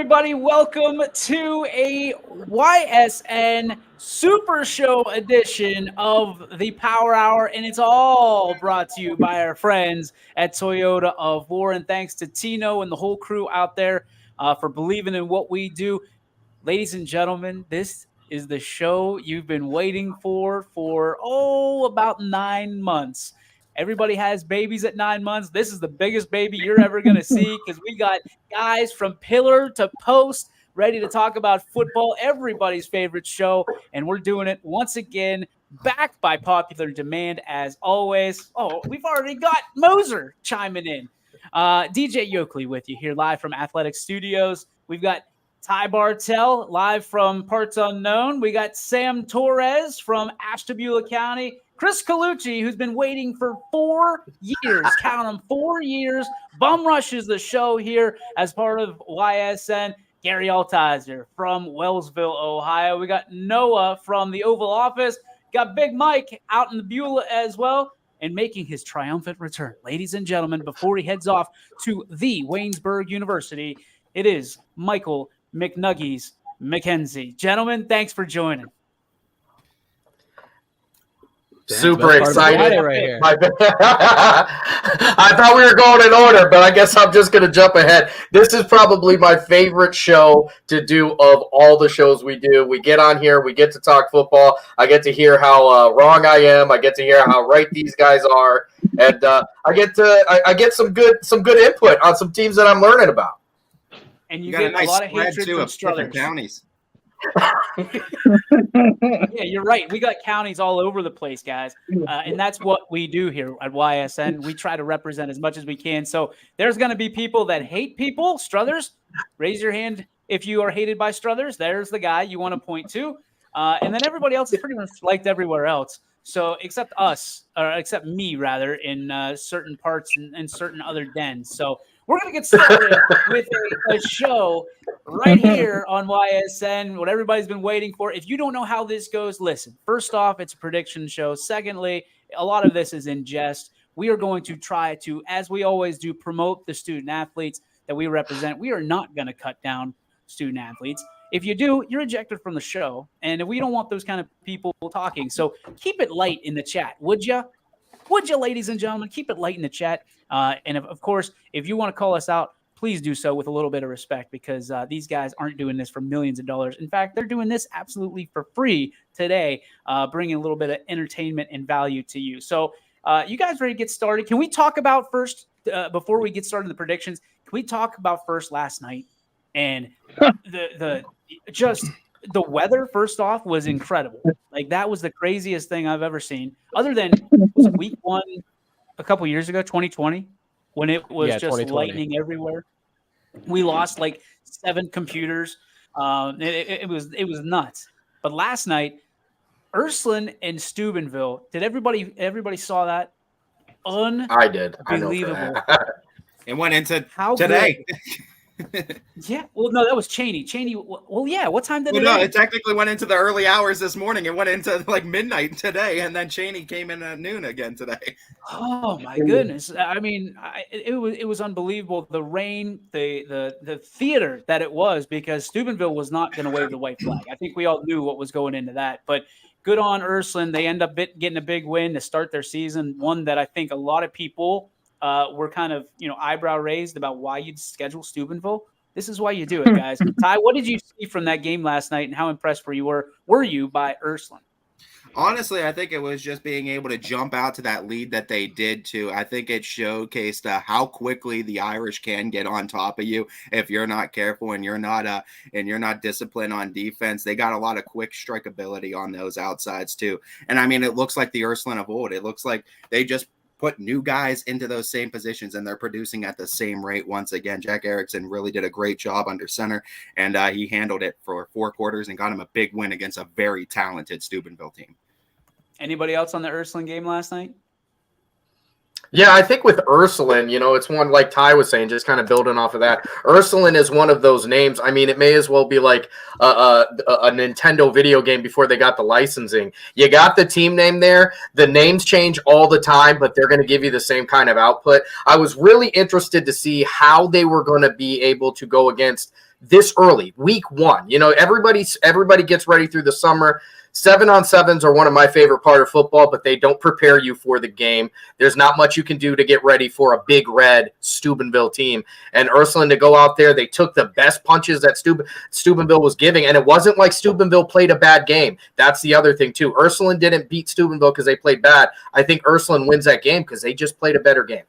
everybody? Welcome to a YSN Supershow edition of the Power Hour, and it's all brought to you by our friends at Toyota of Warren. Thanks to Tino and the whole crew out there for believing in what we do. Ladies and gentlemen, this is the show you've been waiting for about 9 months. Everybody has babies at 9 months. This is the biggest baby you're ever going to see because we got guys from pillar to post ready to talk about football, everybody's favorite show, and we're doing it once again, backed by popular demand as always. Oh, we've already got Moser chiming in. DJ Yoakley with you here live from Athletic Studios. We've got Ty Bartell live from Parts Unknown. We got Sam Torres from Ashtabula County. Chris Colucci, who's been waiting for 4 years, count them, 4 years, bum rushes the show here as part of YSN. Gary Altizer from Wellsville, Ohio. We got Noah from the Oval Office. Got Big Mike out in the Beulah as well. And making his triumphant return, ladies and gentlemen, before he heads off to the Waynesburg University, it is Michael McNuggies McKenzie. Gentlemen, thanks for joining. Super excited. Right here. I thought we were going in order, but I guess I'm just going to jump ahead. This is probably my favorite show to do of all the shows we do. We get on here, we get to talk football. I get to hear how wrong I am. I get to hear how right these guys are, and I get some good input on some teams that I'm learning about. And you get a lot of hatred from Struthers. Counties. Yeah, you're right. We got counties all over the place, guys. And that's what we do here at YSN. We try to represent as much as we can. So there's going to be people that hate people. Struthers, raise your hand if you are hated by Struthers. There's the guy you want to point to. And then everybody else is pretty much liked everywhere else. So except us, or except me, rather, in certain parts and certain other dens. So we're going to get started with a show right here on YSN, what everybody's been waiting for. If you don't know how this goes, listen. First off, it's a prediction show. Secondly, a lot of this is in jest. We are going to try to, as we always do, promote the student athletes that we represent. We are not going to cut down student athletes. If you do, you're ejected from the show, and we don't want those kind of people talking. So keep it light in the chat, would you? Would you, ladies and gentlemen? Keep it light in the chat. And of course, if you want to call us out, please do so with a little bit of respect because these guys aren't doing this for millions of dollars. In fact, they're doing this absolutely for free today, bringing a little bit of entertainment and value to you. So you guys ready to get started? Can we talk about first, before we get started in the predictions, can we talk about first last night? And the weather, first off, was incredible. Like, that was the craziest thing I've ever seen. Other than was it week one a couple years ago, 2020, when it was just lightning everywhere. We lost like 7 computers. It was nuts. But last night, Ursuline and Steubenville. Did everybody saw that? I did. Unbelievable. It went into today. Yeah. Well, no, that was Cheney. Well, yeah. What time did it? No, it technically went into the early hours this morning. It went into like midnight today, and then Cheney came in at noon again today. Oh my goodness! I mean, it was unbelievable. The rain, the theater that it was, because Steubenville was not going to wave the white flag. I think we all knew what was going into that. But good on Ursuline. They end up getting a big win to start their season. One that I think a lot of people were kind of, eyebrow raised about why you'd schedule Steubenville. This is why you do it, guys. Ty, what did you see from that game last night, and how impressed were you by Ursuline? Honestly, I think it was just being able to jump out to that lead that they did too. I think it showcased how quickly the Irish can get on top of you if you're not careful and you're not disciplined on defense. They got a lot of quick strikeability on those outsides too. And I mean, it looks like the Ursuline of old. It looks like they just put new guys into those same positions, and they're producing at the same rate once again. Jack Erickson really did a great job under center, and he handled it for 4 quarters and got him a big win against a very talented Steubenville team. Anybody else on the Ursuline game last night? Yeah, I think with Ursuline, it's one, like Ty was saying, just kind of building off of that. Ursuline is one of those names. I mean, it may as well be like a Nintendo video game before they got the licensing. You got the team name there. The names change all the time, but they're going to give you the same kind of output. I was really interested to see how they were going to be able to go against this early, week one. You know, everybody gets ready through the summer. 7-on-7s are one of my favorite part of football, but they don't prepare you for the game. There's not much you can do to get ready for a big red Steubenville team. And Ursuline to go out there, they took the best punches that Steubenville was giving, and it wasn't like Steubenville played a bad game. That's the other thing too. Ursuline didn't beat Steubenville because they played bad. I think Ursuline wins that game because they just played a better game.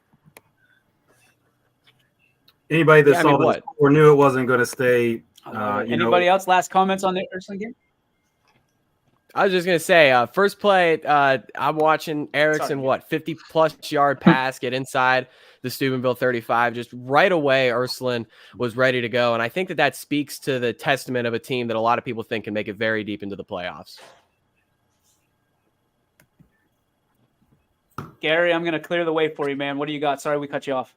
Anybody that saw this or knew it wasn't going to stay. Anybody else? Last comments on the Ursuline game? I was just going to say, first play, I'm watching Erickson, 50-plus yard pass, get inside the Steubenville 35. Just right away, Ursuline was ready to go. And I think that speaks to the testament of a team that a lot of people think can make it very deep into the playoffs. Gary, I'm going to clear the way for you, man. What do you got? Sorry we cut you off.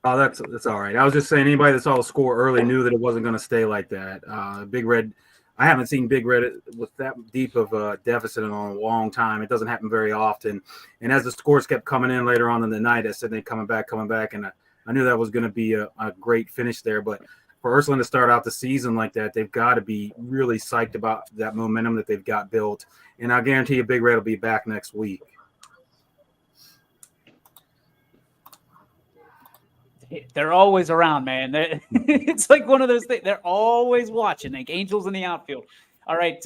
Oh, that's all right. I was just saying anybody that saw the score early knew that it wasn't going to stay like that. Big Red, I haven't seen Big Red with that deep of a deficit in a long time. It doesn't happen very often. And as the scores kept coming in later on in the night, I said they coming back. And I knew that was going to be a great finish there. But for Ursuline to start out the season like that, they've got to be really psyched about that momentum that they've got built. And I guarantee you Big Red will be back next week. They're always around, man. It's like one of those things. They're always watching, like angels in the outfield. All right,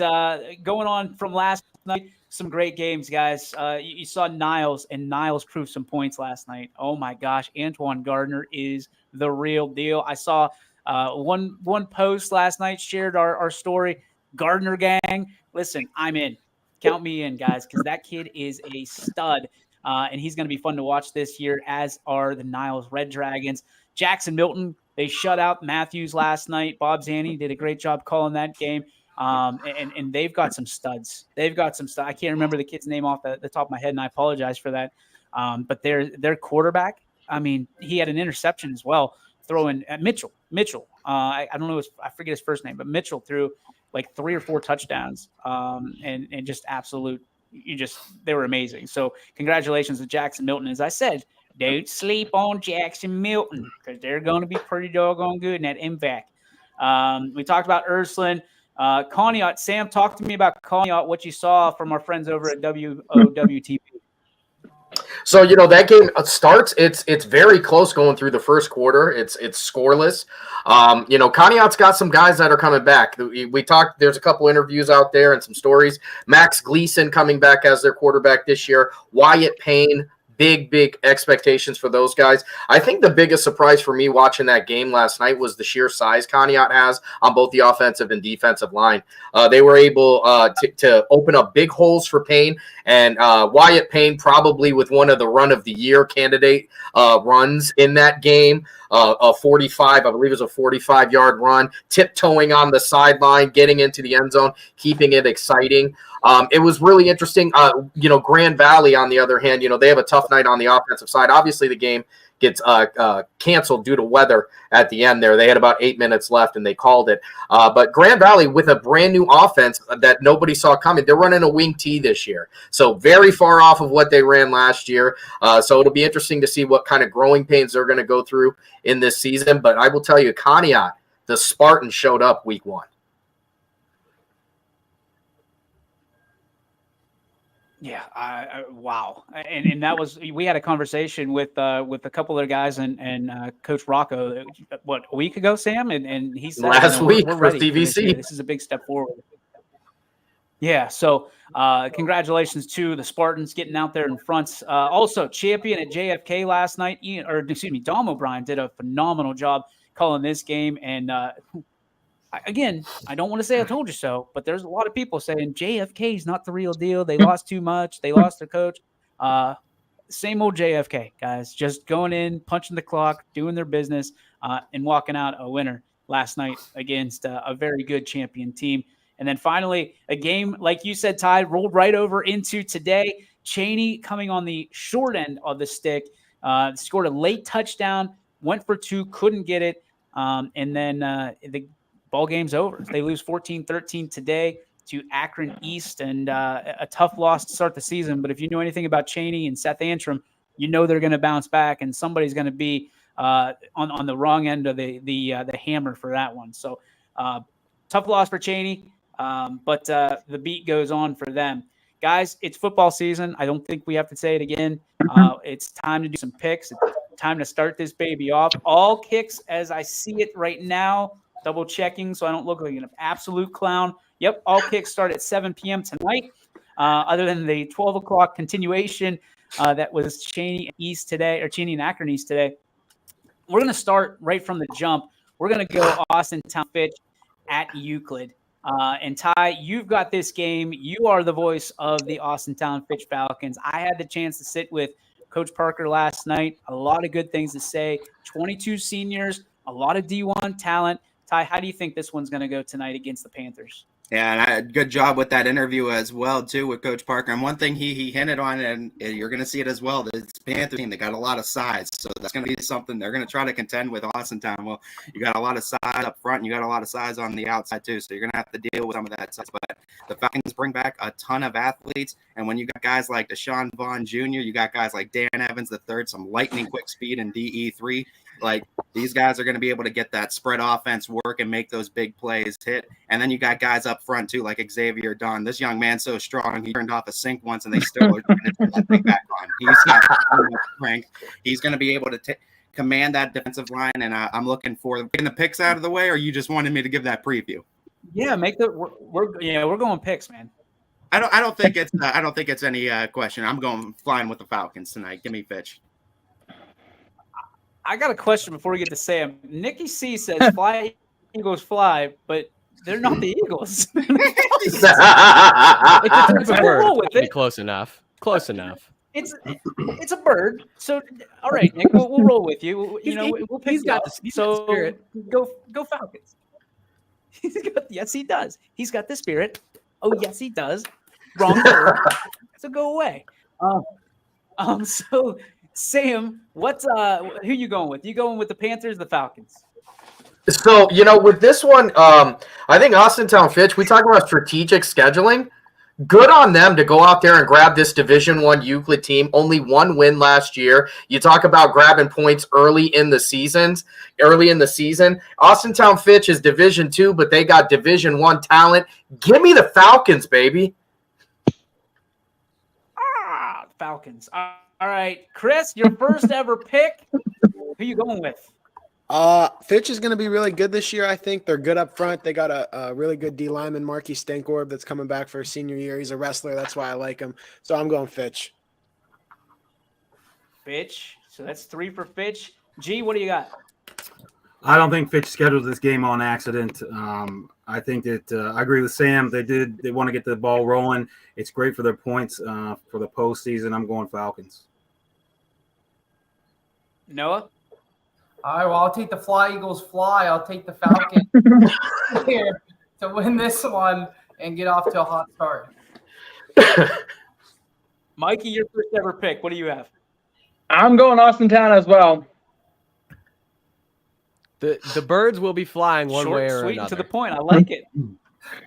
going on from last night, some great games, guys. You saw Niles, and Niles proved some points last night. Oh, my gosh. Antoine Gardner is the real deal. I saw one post last night, shared our story, Gardner gang. Listen, I'm in. Count me in, guys, because that kid is a stud. And he's going to be fun to watch this year, as are the Niles Red Dragons. Jackson Milton, they shut out Matthews last night. Bob Zanny did a great job calling that game. And they've got some studs. I can't remember the kid's name off the top of my head, and I apologize for that. But their quarterback, I mean, he had an interception as well, throwing at Mitchell. I don't know, I forget his first name, but Mitchell threw like 3 or 4 touchdowns and just absolute. They were amazing. So congratulations to Jackson Milton. As I said, don't sleep on Jackson Milton because they're going to be pretty doggone good in that MVAC. We talked about Ursuline. Conneaut. Sam, talk to me about Conneaut, what you saw from our friends over at WOWTV. So, that game starts, it's very close going through the first quarter. It's scoreless. Conneaut's got some guys that are coming back. We talked, there's a couple interviews out there and some stories. Max Gleason coming back as their quarterback this year. Wyatt Payne, big expectations for those guys. I think the biggest surprise for me watching that game last night was the sheer size Conneaut has on both the offensive and defensive line. They were able to open up big holes for Payne, and Wyatt Payne probably with one of the run of the year candidate runs in that game. A 45, I believe it was a 45-yard run, tiptoeing on the sideline, getting into the end zone, keeping it exciting. It was really interesting. Grand Valley, on the other hand, they have a tough night on the offensive side. Obviously, the game gets canceled due to weather at the end there. They had about 8 minutes left, and they called it. But Grand Valley, with a brand-new offense that nobody saw coming, they're running a wing T this year. So very far off of what they ran last year. So it'll be interesting to see what kind of growing pains they're going to go through in this season. But I will tell you, Conneaut, the Spartans showed up week one. Yeah, wow, and that was, we had a conversation with a couple of guys and Coach Rocco, a week ago, Sam, and he said last week we're for ready DVC. This is a big step forward. Yeah, so congratulations to the Spartans getting out there in front. Also, champion at JFK last night, Dom O'Brien did a phenomenal job calling this game, and again, I don't want to say I told you so, but there's a lot of people saying JFK is not the real deal. They lost too much. They lost their coach. Same old JFK, guys, just going in, punching the clock, doing their business, and walking out a winner last night against a very good champion team. And then finally, a game, like you said, Ty, rolled right over into today. Cheney coming on the short end of the stick, scored a late touchdown, went for 2, couldn't get it. And then the ball game's over. They lose 14-13 today to Akron East, and a tough loss to start the season. But if you know anything about Cheney and Seth Antrim, you know they're going to bounce back, and somebody's going to be on the wrong end of the hammer for that one. So Tough loss for Cheney, but the beat goes on for them. Guys, it's football season. I don't think we have to say it again. It's time to do some picks. It's time to start this baby off. All kicks as I see it right now, double checking so I don't look like an absolute clown. Yep, all kicks start at 7 p.m. tonight, other than the 12 o'clock continuation that was Cheney East today, or Cheney and Akron East today. We're going to start right from the jump. We're going to go Austintown Fitch at Euclid. And Ty, you've got this game. You are the voice of the Austintown Fitch Falcons. I had the chance to sit with Coach Parker last night. A lot of good things to say. 22 seniors, a lot of D1 talent. Ty, how do you think this one's going to go tonight against the Panthers? Yeah, and I had good job with that interview as well, too, with Coach Parker. And one thing he hinted on, and you're going to see it as well, this Panther team, they got a lot of size. So that's going to be something they're going to try to contend with Austintown. Well, you got a lot of size up front, and you got a lot of size on the outside, too. So you're going to have to deal with some of that size. But the Falcons bring back a ton of athletes. And when you got guys like Deshaun Vaughn Jr., you got guys like Dan Evans III, some lightning quick speed in DE3. Like, these guys are going to be able to get that spread offense work and make those big plays hit. And then you got guys up front, too, like Xavier Dunn. This young man's so strong, he turned off a sink once, and they still are trying to turn that thing back on. He's got strength. He's going to be able to command that defensive line, and I'm looking for getting the picks out of the way, or you just wanted me to give that preview? Yeah, we're going picks, man. I don't think it's any question. I'm going flying with the Falcons tonight. Give me Fitch. I got a question before we get to Sam. Nikki C says, "Fly, Eagles, fly," but they're not the Eagles. It's a type of bird. Roll with it. Close enough. Close enough. It's a bird. So, all right, Nick, we'll roll with you. We'll pick. He's got the spirit. Go Falcons. Yes, he does. He's got the spirit. Oh, yes, he does. Wrong bird. So go away. So. Sam, who you going with? You going with the Panthers, or the Falcons? So, with this one, I think Austintown Fitch, we talk about strategic scheduling. Good on them to go out there and grab this Division I Euclid team. Only one win last year. You talk about grabbing points early in the season. Austintown Fitch is Division II, but they got Division I talent. Give me the Falcons, baby. Falcons. All right, Chris, your first ever pick. Who you going with? Fitch is going to be really good this year. I think they're good up front. They got a really good D lineman, Marky Stankorb, that's coming back for his senior year. He's a wrestler. That's why I like him. So I'm going Fitch. Fitch. So that's 3 for Fitch. G, what do you got? I don't think Fitch scheduled this game on accident. I think that I agree with Sam. They want to get the ball rolling. It's great for their points for the postseason. I'm going Falcons. Noah? All right, well, I'll take the Fly Eagles fly. I'll take the Falcons here to win this one and get off to a hot start. Mikey, your first ever pick. What do you have? I'm going Austintown as well. The birds will be flying one way or sweet, another. And to the point. I like it.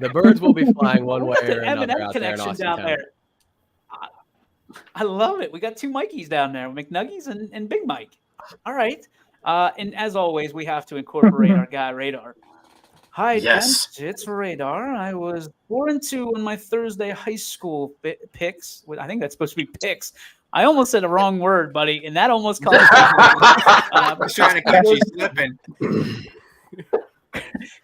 The birds will be flying one way or M&M another out there in connection down Austintown. there. I love it. We got 2 Mikeys down there, McNuggies and Big Mike. All right. And as always, we have to incorporate our guy, Radar. Hi, Yes. gents. It's Radar. I was 4-2 in my Thursday high school picks. I think that's supposed to be picks. I almost said a wrong word, buddy, and that almost cost me. I was trying to catch you slipping.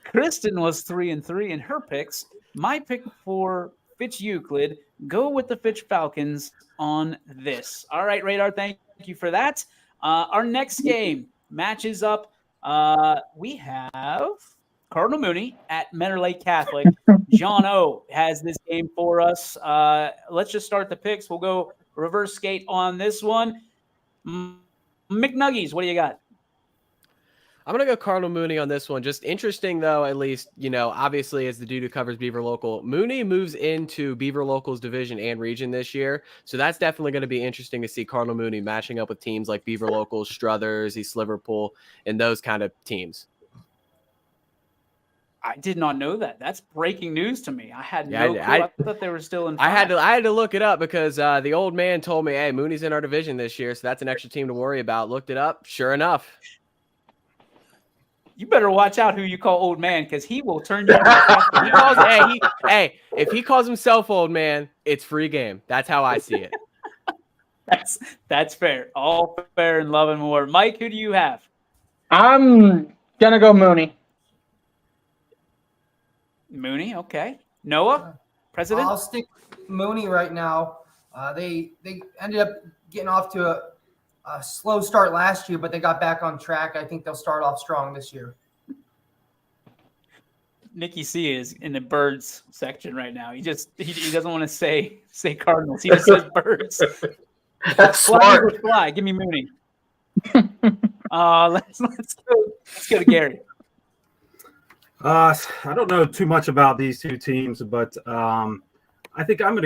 Kristen was 3-3 in her picks. My pick for Fitch Euclid, go with the Fitch Falcons on this. All right, Radar, thank you for that. Our next game matches up. We have Cardinal Mooney at Mentor Lake Catholic. John O has this game for us. Let's just start the picks. We'll go reverse skate on this one. McNuggies, what do you got? I'm going to go Cardinal Mooney on this one. Just interesting, though, at least, obviously as the dude who covers Beaver Local, Mooney moves into Beaver Local's division and region this year. So that's definitely going to be interesting to see Cardinal Mooney matching up with teams like Beaver Local, Struthers, East Liverpool, and those kind of teams. I did not know that. That's breaking news to me. I had no clue. I thought they were still in. I had to look it up because the old man told me, hey, Mooney's in our division this year, so that's an extra team to worry about. Looked it up. Sure enough. You better watch out who you call old man, because he will turn you into If he calls himself old man, it's free game. That's how I see it. That's fair. All fair and love and more. Mike, who do you have? I'm gonna go Mooney. Mooney, okay. Noah, president? I'll stick with Mooney right now. They ended up getting off to a slow start last year, but they got back on track. I think they'll start off strong this year. Nicky C is in the birds section right now. He doesn't want to say Cardinals. He just says birds. That's Fly, smart. Eagles, fly. Give me Mooney. Let's go to Gary. I don't know too much about these two teams, but I think I'm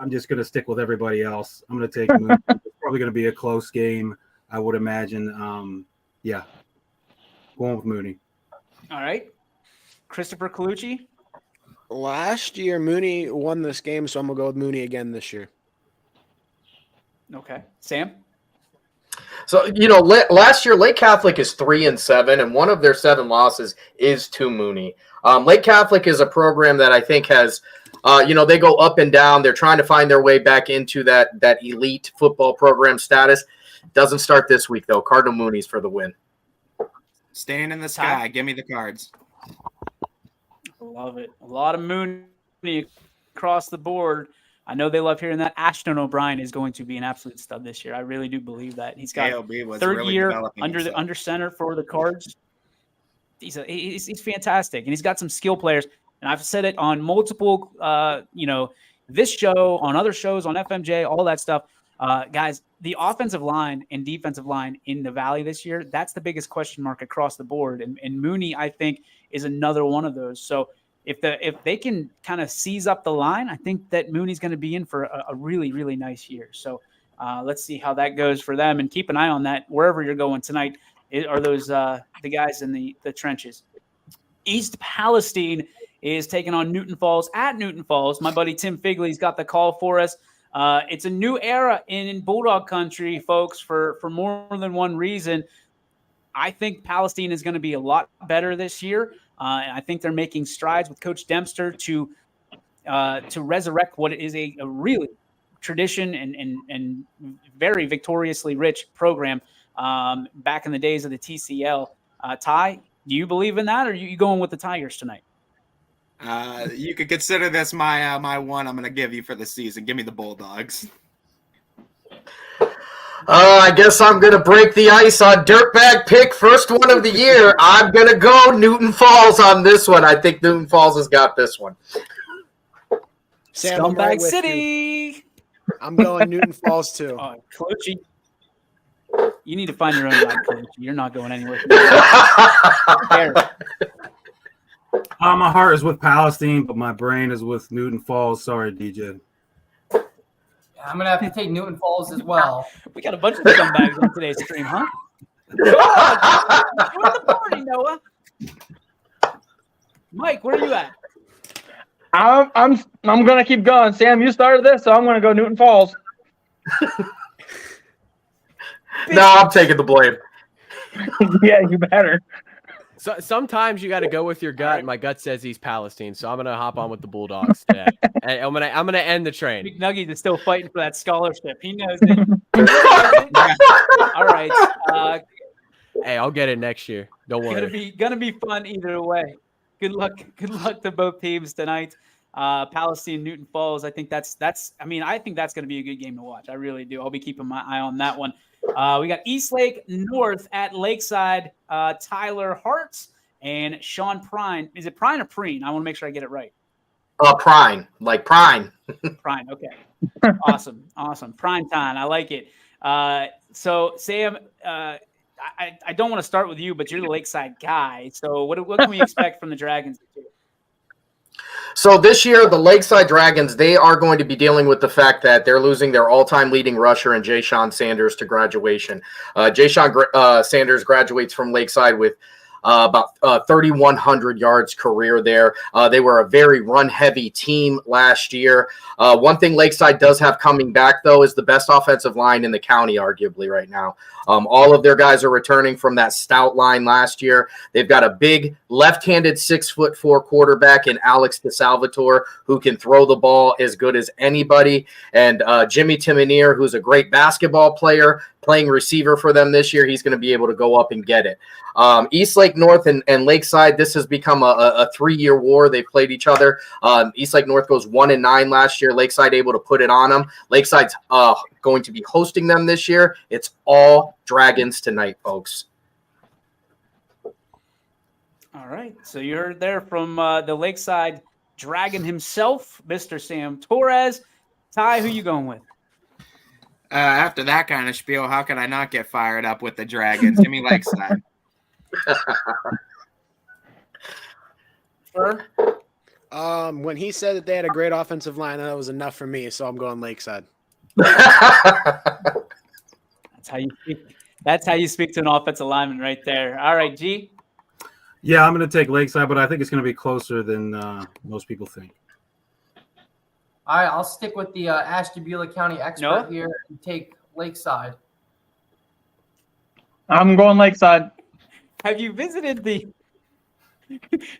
just going to stick with everybody else. I'm going to take Mooney. It's probably going to be a close game, I would imagine. Yeah, going with Mooney. All right. Christopher Colucci. Last year, Mooney won this game, so I'm going to go with Mooney again this year. Okay. Sam? So, last year, Lake Catholic is 3-7, and one of their 7 losses is to Mooney. Lake Catholic is a program that I think has, they go up and down. They're trying to find their way back into that elite football program status. Doesn't start this week, though. Cardinal Mooney's for the win. Staying in the sky. Give me the Cards. Love it. A lot of Mooney across the board. I know they love hearing that. Ashton O'Brien is going to be an absolute stud this year. I really do believe that. He's got third year under center for the Cards. He's fantastic, and he's got some skill players. And I've said it on multiple, this show, on other shows, on FMJ, all that stuff. Guys, the offensive line and defensive line in the Valley this year, that's the biggest question mark across the board. And Mooney, I think, is another one of those. So if they can kind of seize up the line, I think that Mooney's going to be in for a really, really nice year. So let's see how that goes for them, and keep an eye on that wherever you're going tonight. Are those the guys in the trenches? East Palestine is taking on Newton Falls at Newton Falls. My buddy Tim Figley's got the call for us. It's a new era in Bulldog country, folks, for more than one reason. I think Palestine is going to be a lot better this year. And I think they're making strides with Coach Dempster to resurrect what is a really tradition and very victoriously rich program back in the days of the TCL. Ty, do you believe in that, or are you going with the Tigers tonight? You could consider this my one I'm going to give you for the season. Give me the Bulldogs. I guess I'm going to break the ice on Dirtbag Pick, first one of the year. I'm going to go Newton Falls on this one. I think Newton Falls has got this one. Sam, Scumbag right with City. you. I'm going Newton Falls too. Colucci, you need to find your own line, Colucci. You're not going anywhere. My heart is with Palestine, but my brain is with Newton Falls. Sorry, DJ. I'm going to have to take Newton Falls as well. We got a bunch of scumbags on today's stream, huh? Join the party, Noah. Mike, where are you at? I'm gonna keep going. Sam, you started this, so I'm gonna go Newton Falls. No, I'm taking the blame. Yeah, you better. So sometimes you got to go with your gut. My gut says he's Palestine, so I'm gonna hop on with the Bulldogs today. And I'm gonna end the train. McNugget is still fighting for that scholarship. He knows it. All right. Hey, I'll get it next year. Don't worry. Gonna be fun either way. Good luck to both teams tonight. Palestine, Newton Falls. I think that's going to be a good game to watch. I really do. I'll be keeping my eye on that one. We got Eastlake North at Lakeside. Tyler Hart and Sean Prine. Is it Prine or Preen? I want to make sure I get it right. Prine, like Prine. Prine. Okay. Awesome. Prime time. I like it. So Sam, I don't want to start with you, but you're the Lakeside guy. So what can we expect from the Dragons? So this year, the Lakeside Dragons, they are going to be dealing with the fact that they're losing their all-time leading rusher in Jay Sean Sanders to graduation. Jay Sean Sanders graduates from Lakeside with about 3,100 yards career there. They were a very run-heavy team last year. One thing Lakeside does have coming back, though, is the best offensive line in the county, arguably, right now. All of their guys are returning from that stout line last year. They've got a big left-handed 6'4" quarterback in Alex DeSalvatore who can throw the ball as good as anybody. And Jimmy Timoneer, who's a great basketball player, playing receiver for them this year. He's going to be able to go up and get it. Eastlake North and Lakeside, this has become a 3-year war. They played each other. Eastlake North goes 1-9 last year. Lakeside able to put it on them. Lakeside's going to be hosting them this year. It's all Dragons tonight, folks. All right. So you heard there from the Lakeside Dragon himself, Mr. Sam Torres. Ty, who you going with? After that kind of spiel, how can I not get fired up with the Dragons? Give me Lakeside. Sure. When he said that they had a great offensive line, that was enough for me, so I'm going Lakeside. That's how you speak to an offensive lineman right there. All right, G. Yeah, I'm going to take Lakeside, but I think it's going to be closer than most people think. All right, I'll stick with the Ashtabula County expert here and take Lakeside. I'm going Lakeside. Have you visited the?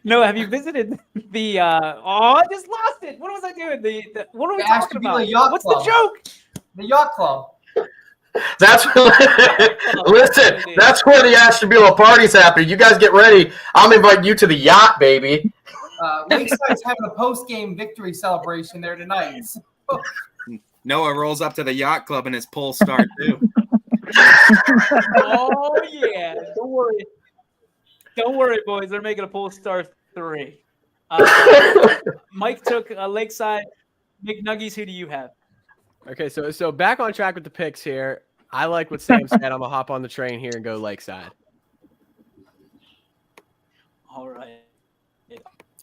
No, have you visited the? I just lost it. What was I doing? What are we talking about? What's Club. the joke? The Yacht Club. Listen, that's where the Ashtabula party's happening. You guys get ready. I'm inviting you to the yacht, baby. Lakeside's having a post-game victory celebration there tonight. Noah rolls up to the Yacht Club and his pull start too. Oh yeah, don't worry, boys. They're making a pull star 3. Mike took Lakeside. McNuggies, who do you have? Okay, so back on track with the picks here. I like what Sam said. I'm gonna hop on the train here and go Lakeside. All right.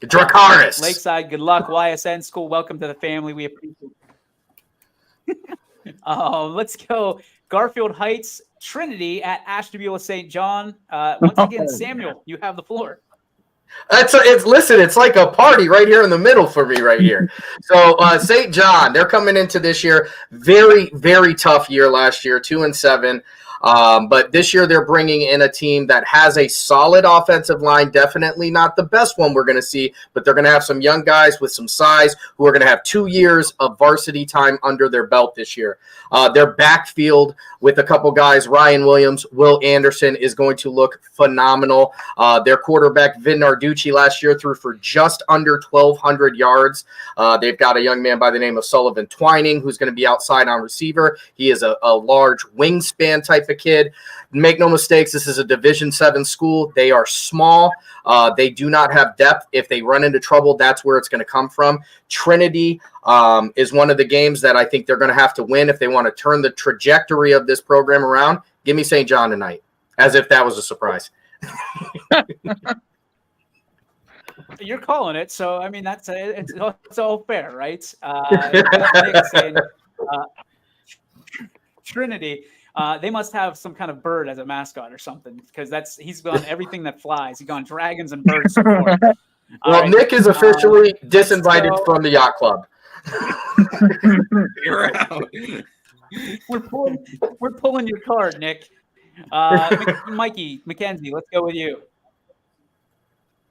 Dracarys. Lakeside, good luck. YSN school, welcome to the family. We appreciate it. Let's go. Garfield Heights Trinity at Ashtabula St. John. Once again, Samuel, you have the floor. It's like a party right here in the middle for me right here. So St. John, they're coming into this year. Very, very tough year last year, 2-7. But this year they're bringing in a team that has a solid offensive line, definitely not the best one we're going to see, but they're going to have some young guys with some size who are going to have 2 years of varsity time under their belt this year. Their backfield with a couple guys, Ryan Williams, Will Anderson, is going to look phenomenal. Their quarterback, Vin Narducci, last year threw for just under 1,200 yards. They've got a young man by the name of Sullivan Twining who's going to be outside on receiver. He is a large wingspan type of kid. Make no mistakes, this is a Division 7 school. They are small. They do not have depth. If they run into trouble, that's where it's going to come from. Trinity is one of the games that I think they're going to have to win if they want to turn the trajectory of this program around. Give me St. John tonight, as if that was a surprise. You're calling it, so I mean it's all fair, right? Trinity. They must have some kind of bird as a mascot or something, because he's gone everything that flies. He's gone dragons and birds so far. Well, right. Nick is officially disinvited from the yacht club. You're out. We're pulling your card, Nick. Mikey, Mackenzie, let's go with you.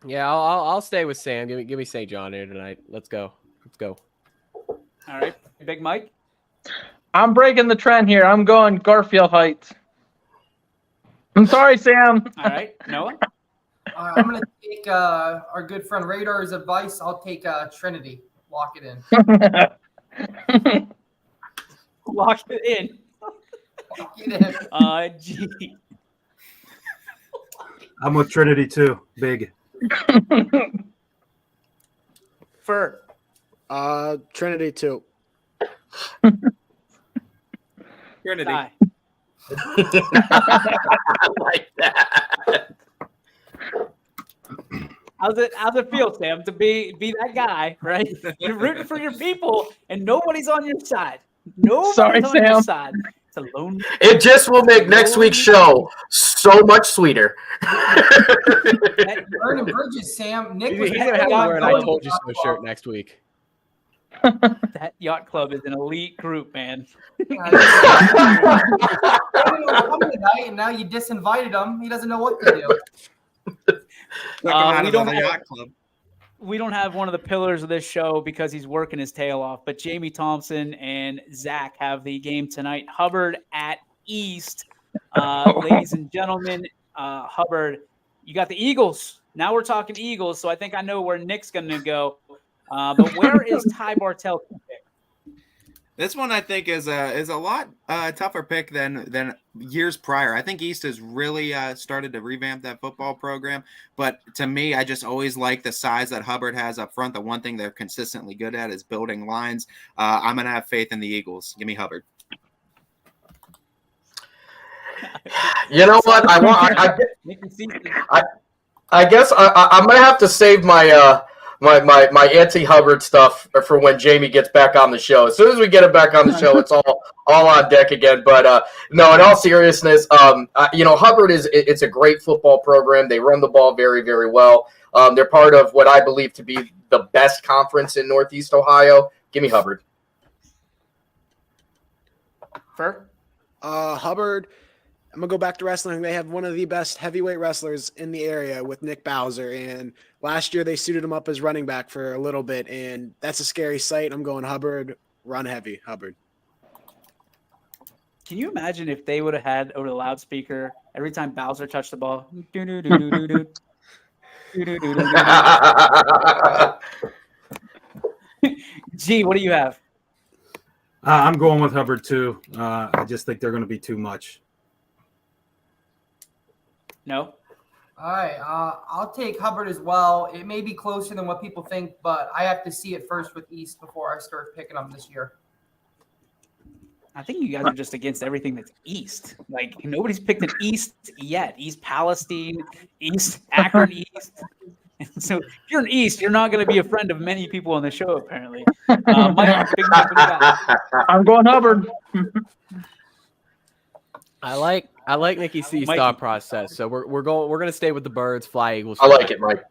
Yeah, I'll stay with Sam. Give me St. John here tonight. Let's go. All right, Big Mike. I'm breaking the trend here. I'm going Garfield Heights. I'm sorry, Sam. All right, Noah. I'm going to take our good friend Radar's advice. I'll take Trinity. Lock it in. Lock it in. Lock it in. Gee. I'm with Trinity too. Big. Fur. Trinity too. Trinity. I like that. How's it feel, Sam, to be that guy, right? You're rooting for your people, and nobody's on your side. Nobody's Sorry, on Sam. your side. It's a lonely. It just will make next week's show so much sweeter. Vernon Bridges, Sam. Nick was He's gonna have to wear an "I going told you to so" shirt next week. That yacht club is an elite group, man. Coming tonight, and now you disinvited him. He doesn't know what to do. Took him out we of don't the have- yacht club. We don't have one of the pillars of this show because he's working his tail off. But Jamie Thompson and Zach have the game tonight. Hubbard at East. Ladies and gentlemen, Hubbard, you got the Eagles. Now we're talking Eagles, so I think I know where Nick's going to go. But where is Ty Bartell? This one I think is a lot tougher pick than years prior. I think East has really started to revamp that football program. But to me, I just always like the size that Hubbard has up front. The one thing they're consistently good at is building lines. I'm going to have faith in the Eagles. Give me Hubbard. You know what? I guess I'm gonna have to save my my anti-Hubbard stuff for when Jamie gets back on the show. As soon as we get him back on the show, it's all on deck again. But no, in all seriousness, Hubbard it's a great football program. They run the ball very, very well. They're part of what I believe to be the best conference in Northeast Ohio. Give me Hubbard. Fur? Hubbard. I'm going to go back to wrestling. They have one of the best heavyweight wrestlers in the area with Nick Bowser. And last year they suited him up as running back for a little bit. And that's a scary sight. I'm going Hubbard, run heavy, Hubbard. Can you imagine if they would have had over the loudspeaker every time Bowser touched the ball? Gee, what do you have? I'm going with Hubbard too. I just think they're going to be too much. No? All right. I'll take Hubbard as well. It may be closer than what people think, but I have to see it first with East before I start picking them this year. I think you guys are just against everything that's East. Like, nobody's picked an East yet. East Palestine, East Akron East. And so if you're an East, you're not going to be a friend of many people on the show, apparently. Mike, Big Mike, what do you got? I'm going Hubbard. I like Nikki C's Mikey. thought process. So we're going to stay with the Birds, fly Eagles. I like it, Mike.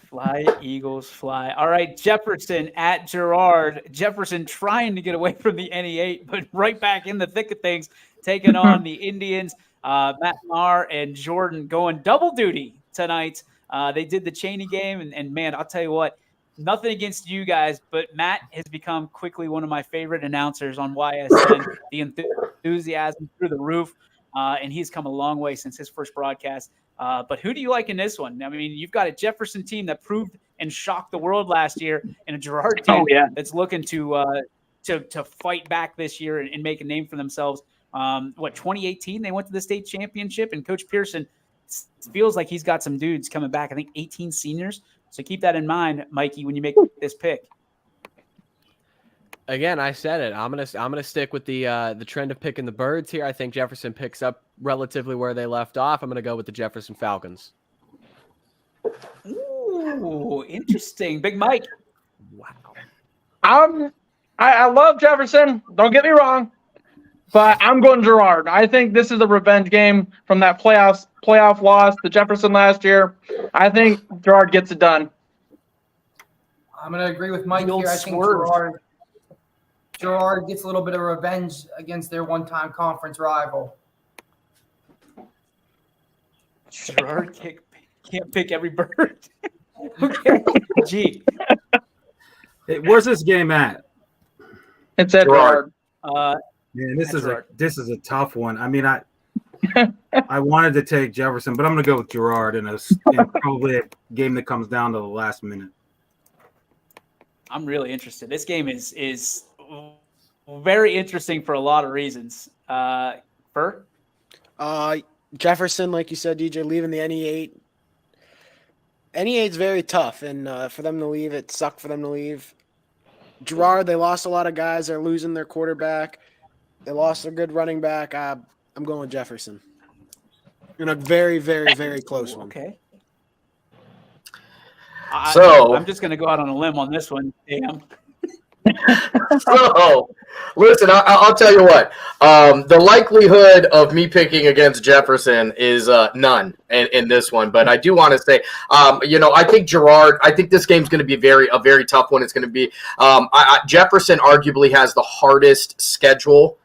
Fly, Eagles, fly. All right, Jefferson at Girard. Jefferson trying to get away from the NE8, but right back in the thick of things, taking on the Indians. Matt Maher and Jordan going double duty tonight. They did the Cheney game, and man, I'll tell you what, nothing against you guys, but Matt has become quickly one of my favorite announcers on YSN. The enthusiasm through the roof, and he's come a long way since his first broadcast. But who do you like in this one? I mean, you've got a Jefferson team that proved and shocked the world last year, and a Girard team that's looking to fight back this year and make a name for themselves. 2018 they went to the state championship, and Coach Pearson feels like he's got some dudes coming back. I think 18 seniors. So keep that in mind, Mikey, when you make this pick. Again, I said it. I'm gonna stick with the trend of picking the Birds here. I think Jefferson picks up relatively where they left off. I'm gonna go with the Jefferson Falcons. Ooh, interesting. Big Mike. Wow. I love Jefferson. Don't get me wrong, but I'm going Girard. I think this is a revenge game from that playoff loss to Jefferson last year. I think Girard gets it done. I'm going to agree with Mike The old here. I think swerve. Girard gets a little bit of revenge against their one-time conference rival. Girard can't pick every bird. Okay. Gee. Hey, where's this game at? It's at Girard. Man, this That's is a tough one. I mean, I wanted to take Jefferson, but I'm going to go with Girard in probably a game that comes down to the last minute. I'm really interested. This game is very interesting for a lot of reasons. Fur? Jefferson, like you said, DJ, leaving the NE8. NE8's very tough, and for them to leave, it sucked for them to leave. Girard, they lost a lot of guys. They're losing their quarterback. They lost a good running back. I'm going with Jefferson in a very, very, very close one. Okay. So I'm just going to go out on a limb on this one. Damn. So Listen, I'll tell you what. The likelihood of me picking against Jefferson is none in this one. But I do want to say, I think Gerard. I think this game's going to be a very tough one. It's going to be Jefferson arguably has the hardest schedule,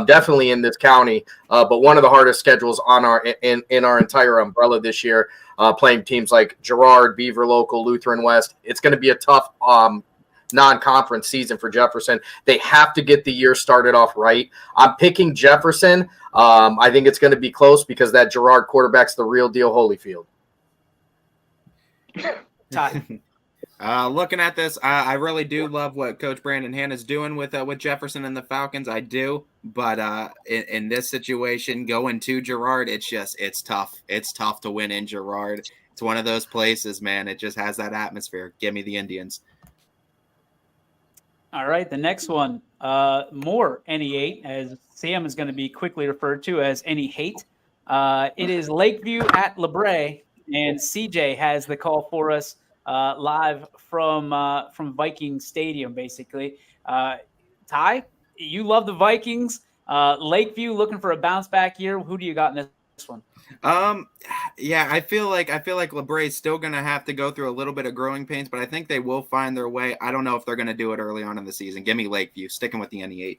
definitely in this county, but one of the hardest schedules on in our entire umbrella this year. Playing teams like Girard, Beaver Local, Lutheran West. It's going to be a tough non-conference season for Jefferson. They have to get the year started off right. I'm picking Jefferson. I think it's going to be close because that Girard quarterback's the real deal, Holyfield. Looking at this, I really do love what Coach Brandon Hanna's doing with Jefferson and the Falcons. I do, but in this situation, going to Girard, it's tough. It's tough to win in Girard. It's one of those places, man. It just has that atmosphere. Give me the Indians. All right, the next one, more NE8, as Sam is going to be quickly referred to as NE Hate. It is Lakeview at LeBray, and CJ has the call for us live from Viking Stadium, basically. Ty, you love the Vikings. Lakeview looking for a bounce back year. Who do you got in this one? Yeah, I feel like LeBray is still gonna have to go through a little bit of growing pains, but I think they will find their way. I don't know if they're gonna do it early on in the season. Give me Lakeview, sticking with the NE8.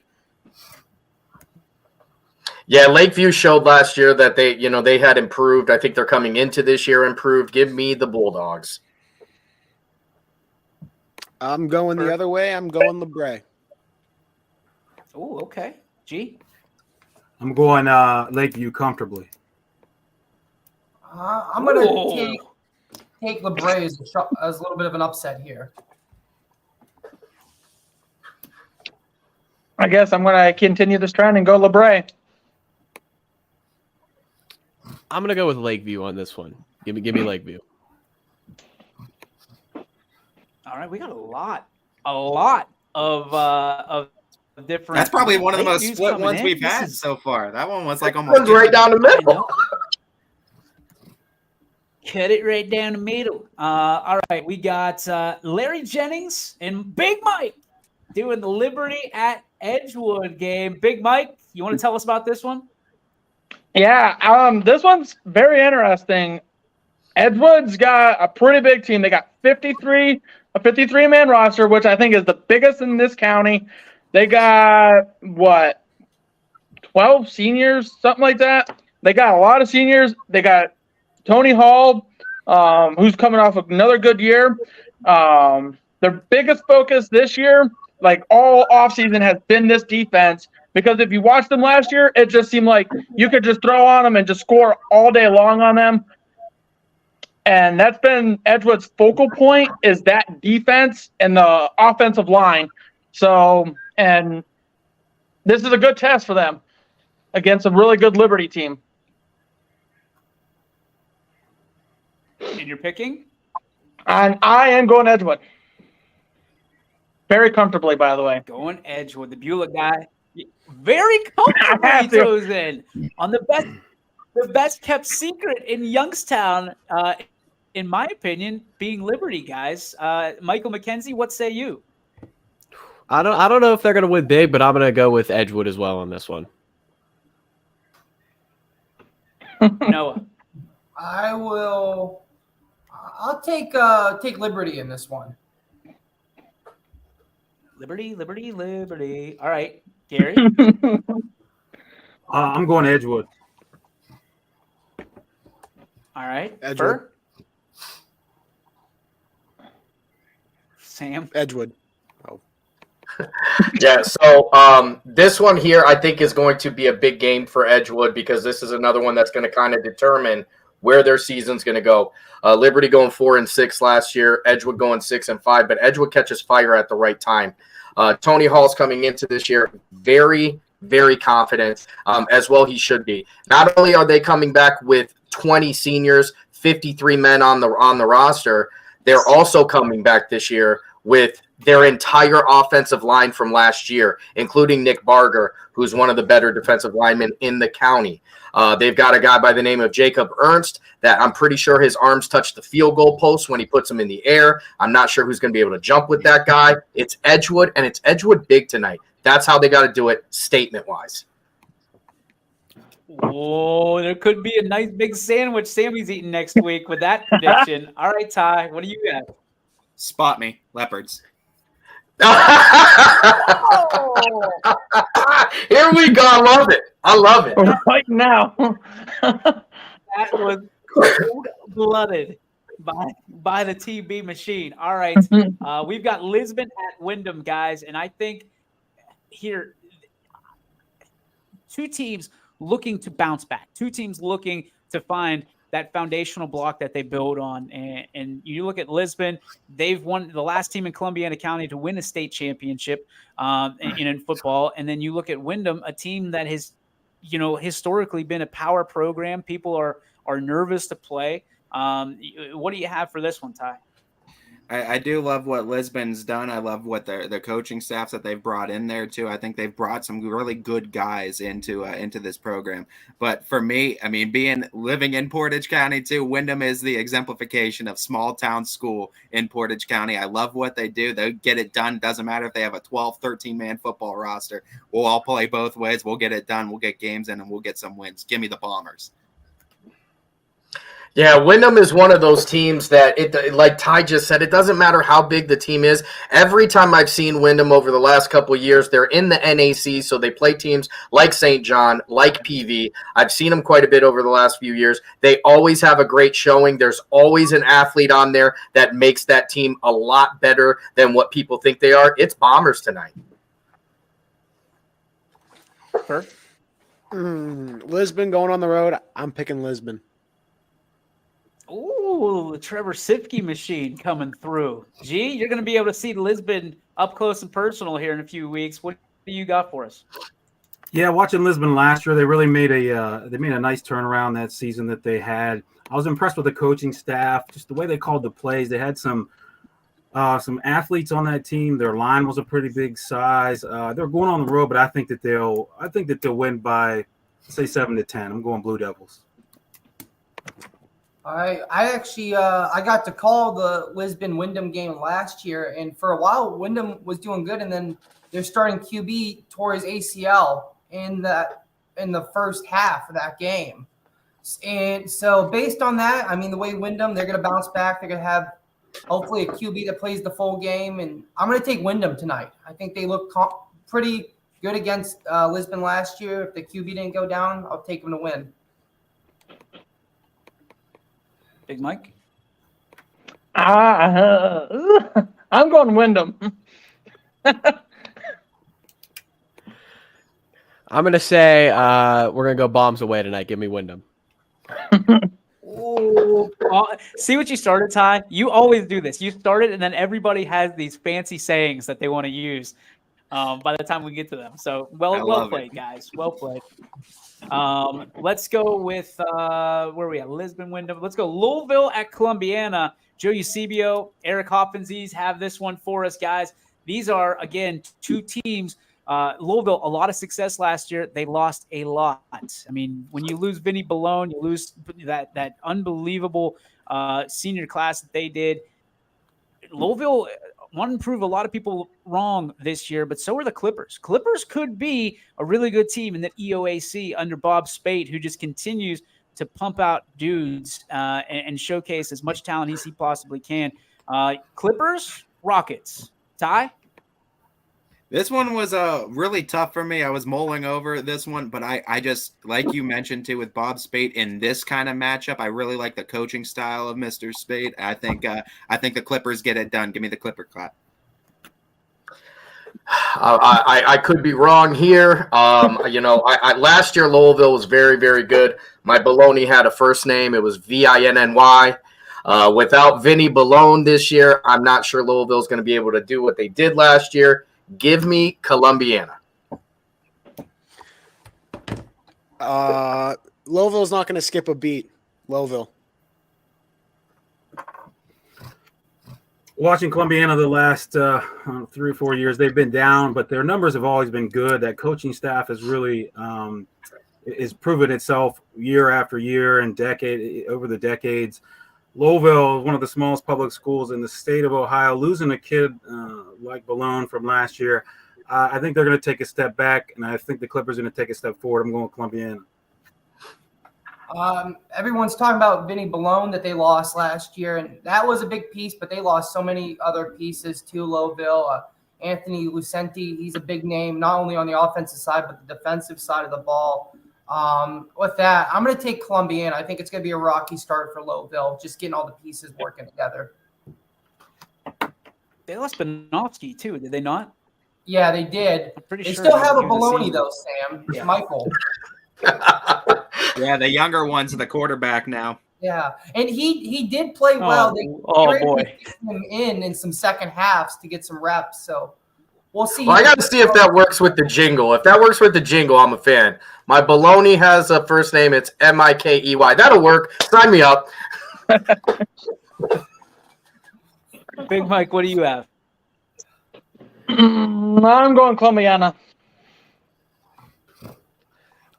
Yeah, Lakeview showed last year that they had improved. I think they're coming into this year improved. Give me the Bulldogs. I'm going the other way. I'm going LeBray. Oh, okay. G? I'm going Lakeview comfortably. I'm going to take LeBray as a little bit of an upset here. I guess I'm going to continue this trend and go LeBray. I'm going to go with Lakeview on this one. Give me Lakeview. All right, we got a lot of different. That's probably one of the most Lakeview's split coming ones in. we've This had is- so far. That one was like almost One's right down the middle. Cut it right down the middle. All right, we got Larry Jennings and Big Mike doing the Liberty at Edgewood game. Big Mike, you want to tell us about this one? Yeah, this one's very interesting. Edgewood's got a pretty big team. They got a 53-man roster, which I think is the biggest in this county. They got, 12 seniors, something like that. They got a lot of seniors. They got Tony Hall, who's coming off of another good year. Their biggest focus this year, like all offseason, has been this defense. Because if you watched them last year, it just seemed like you could just throw on them and just score all day long on them. And that's been Edgewood's focal point, is that defense and the offensive line. So, and this is a good test for them against a really good Liberty team. And you're picking? And I am going Edgewood. Very comfortably, by the way. Going Edgewood, the Beulah guy. Very comfortably throws in on the best kept secret in Youngstown, in my opinion, being Liberty, guys. Michael McKenzie, what say you? I don't know if they're going to win big, but I'm going to go with Edgewood as well on this one. Noah. I'll take Liberty in this one. Liberty. All right, Gary. I'm going Edgewood. All right, Edgewood. Fur? Sam? Edgewood. Yeah, so this one here I think is going to be a big game for Edgewood because this is another one that's going to kind of determine where their season's going to go. Liberty going 4-6 last year, Edgewood going 6-5, but Edgewood catches fire at the right time. Tony Hall's coming into this year very, very confident, as well he should be. Not only are they coming back with 20 seniors, 53 men on the roster, they're also coming back this year with their entire offensive line from last year, including Nick Barger, who's one of the better defensive linemen in the county. They've got a guy by the name of Jacob Ernst that I'm pretty sure his arms touch the field goal post when he puts them in the air. I'm not sure who's going to be able to jump with that guy. It's Edgewood, and it's Edgewood big tonight. That's how they got to do it statement-wise. Oh, there could be a nice big sandwich Sammy's eating next week with that prediction. All right, Ty, what do you got? Spot me, Leopards. Here we go. I love it. I love it. Right now. That was cold-blooded by the TB machine. All right, we've got Lisbon at Wyndham, guys, and I think here two teams looking to bounce back, two teams looking to find that foundational block that they build on. And you look at Lisbon, they've won the last team in Columbiana County to win a state championship in football. And then you look at Wyndham, a team that has, historically been a power program. People are nervous to play. What do you have for this one, Ty? I do love what Lisbon's done. I love what the coaching staffs that they've brought in there too. I think they've brought some really good guys into this program. But for me, I mean, living in Portage County too, Wyndham is the exemplification of small town school in Portage County. I love what they do. They get it done. Doesn't matter if they have a 12, 13-man football roster. We'll all play both ways. We'll get it done. We'll get games in and we'll get some wins. Give me the Bombers. Yeah, Wyndham is one of those teams that, like Ty just said, it doesn't matter how big the team is. Every time I've seen Wyndham over the last couple of years, they're in the NAC, so they play teams like St. John, like PV. I've seen them quite a bit over the last few years. They always have a great showing. There's always an athlete on there that makes that team a lot better than what people think they are. It's Bombers tonight. Lisbon going on the road. I'm picking Lisbon. Ooh, the Trevor Sifke machine coming through. G, you're going to be able to see Lisbon up close and personal here in a few weeks. What do you got for us? Yeah, watching Lisbon last year, they really made a nice turnaround that season that they had. I was impressed with the coaching staff, just the way they called the plays. They had some athletes on that team. Their line was a pretty big size. They're going on the road, but I think that they'll win by, say, 7-10. I'm going Blue Devils. I actually I got to call the Lisbon-Wyndham game last year, and for a while Wyndham was doing good, and then their starting QB tore his ACL in the first half of that game. And so based on that, I mean, the way Wyndham, they're going to bounce back. They're going to have hopefully a QB that plays the full game, and I'm going to take Wyndham tonight. I think they look pretty good against Lisbon last year. If the QB didn't go down, I'll take them to win. Big Mike? I'm going Wyndham. I'm going to say we're going to go bombs away tonight. Give me Wyndham. Ooh. See what you started, Ty? You always do this. You started, and then everybody has these fancy sayings that they want to use by the time we get to them. So well played, guys. Well played. Let's go with where are we at? Lisbon, Wyndham. Let's go Louisville at Columbiana. Joe Eusebio, Eric Hoffenzies have this one for us, guys. These are, again, two teams. Louisville, a lot of success last year. They lost a lot. I mean, when you lose Vinny Ballone, you lose that unbelievable senior class that they did. Louisville wanted to prove a lot of people wrong this year, but so are the Clippers. Clippers could be a really good team in the EOAC under Bob Spate, who just continues to pump out dudes and showcase as much talent as he possibly can. Clippers, Rockets. Ty? This one was really tough for me. I was mulling over this one, but I just, like you mentioned too, with Bob Spate in this kind of matchup, I really like the coaching style of Mr. Spate. I think the Clippers get it done. Give me the Clipper clap. I could be wrong here. Last year Louisville was very, very good. My baloney had a first name. It was Vinny. Without Vinny Ballone this year, I'm not sure Louisville's going to be able to do what they did last year. Give me Columbiana. Louisville's not going to skip a beat. Louisville. Watching Columbiana the last 3 or 4 years, they've been down, but their numbers have always been good. That coaching staff has really is proven itself year after year and over the decades. Louisville is one of the smallest public schools in the state of Ohio. Losing a kid like Ballone from last year, I think they're going to take a step back, and I think the Clippers are going to take a step forward. I'm going with Columbiana. Everyone's talking about Vinny Balone that they lost last year, and that was a big piece, but they lost so many other pieces too. Lowville, Anthony Lucenti, he's a big name, not only on the offensive side, but the defensive side of the ball. With that, I'm going to take Columbiana. I think it's going to be a rocky start for Lowville, just getting all the pieces working together. They lost Benovsky too, did they not? Yeah, they did. I'm pretty They sure still have a he was Baloney, senior. though, Sam. Yeah. Michael. Yeah, the younger one's the quarterback now. Yeah, and he did play well. They oh boy. him in some second halves to get some reps. So we'll see. Well, I got to see if that works with the jingle. If that works with the jingle, I'm a fan. My baloney has a first name. It's Mikey. That'll work. Sign me up. Big Mike, what do you have? I'm going Columbiana.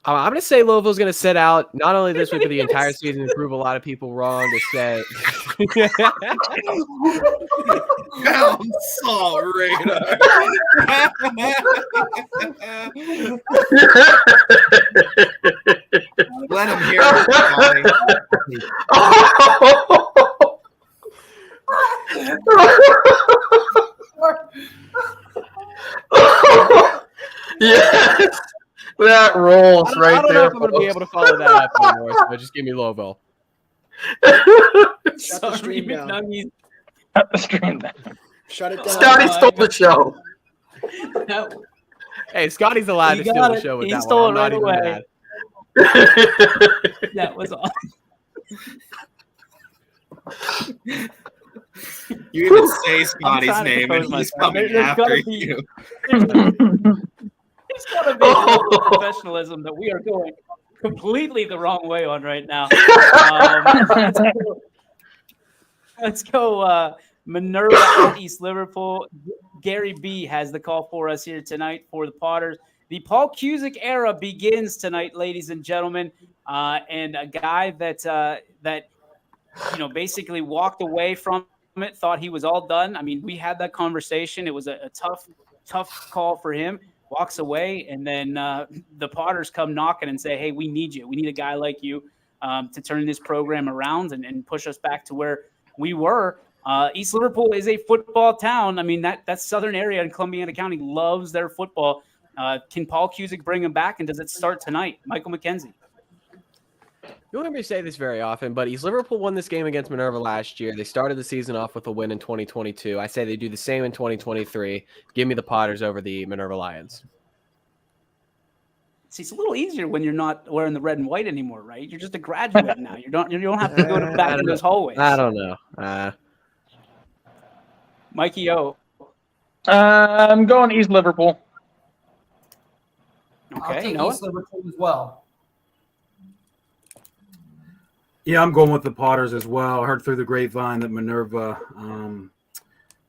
I'm going to say Louisville's going to sit out not only this week, but the entire season and prove a lot of people wrong to say. I'm sorry. Let him hear it, Scotty. Yes. That rolls right I don't there. know if I'm going to be able to follow that up anymore, so just give me Louisville. Shut the stream down. McNuggies. Cut the stream down. Shut it down. Scotty stole the show. That- Hey, Scotty's allowed He to steal got the it. show with He that stole one. I'm it not right even away. mad. that was awesome. You even say Scotty's trying to name, and compose he's myself. coming There's after gotta be- you. It's got to be a level of professionalism that we are going completely the wrong way on right now. Let's go Minerva at East Liverpool. Gary B has the call for us here tonight for the Potters. The Paul Cusick era begins tonight, ladies and gentlemen, and a guy that basically walked away from it, thought he was all done. I mean, we had that conversation. It was a tough call for him. Walks away, and then the Potters come knocking and say, "Hey, we need you. We need a guy like you to turn this program around and push us back to where we were." East Liverpool is a football town. I mean, that southern area in Columbiana County loves their football. Can Paul Cusick bring him back, and does it start tonight? Michael McKenzie. You don't hear me say this very often, but East Liverpool won this game against Minerva last year. They started the season off with a win in 2022. I say they do the same in 2023. Give me the Potters over the Minerva Lions. See, it's a little easier when you're not wearing the red and white anymore, right? You're just a graduate now. You don't have to go back in those hallways. I don't know. Mikey O. I'm going East Liverpool. I'll Okay, take Noah. East Liverpool as well. Yeah, I'm going with the Potters as well. I heard through the grapevine that Minerva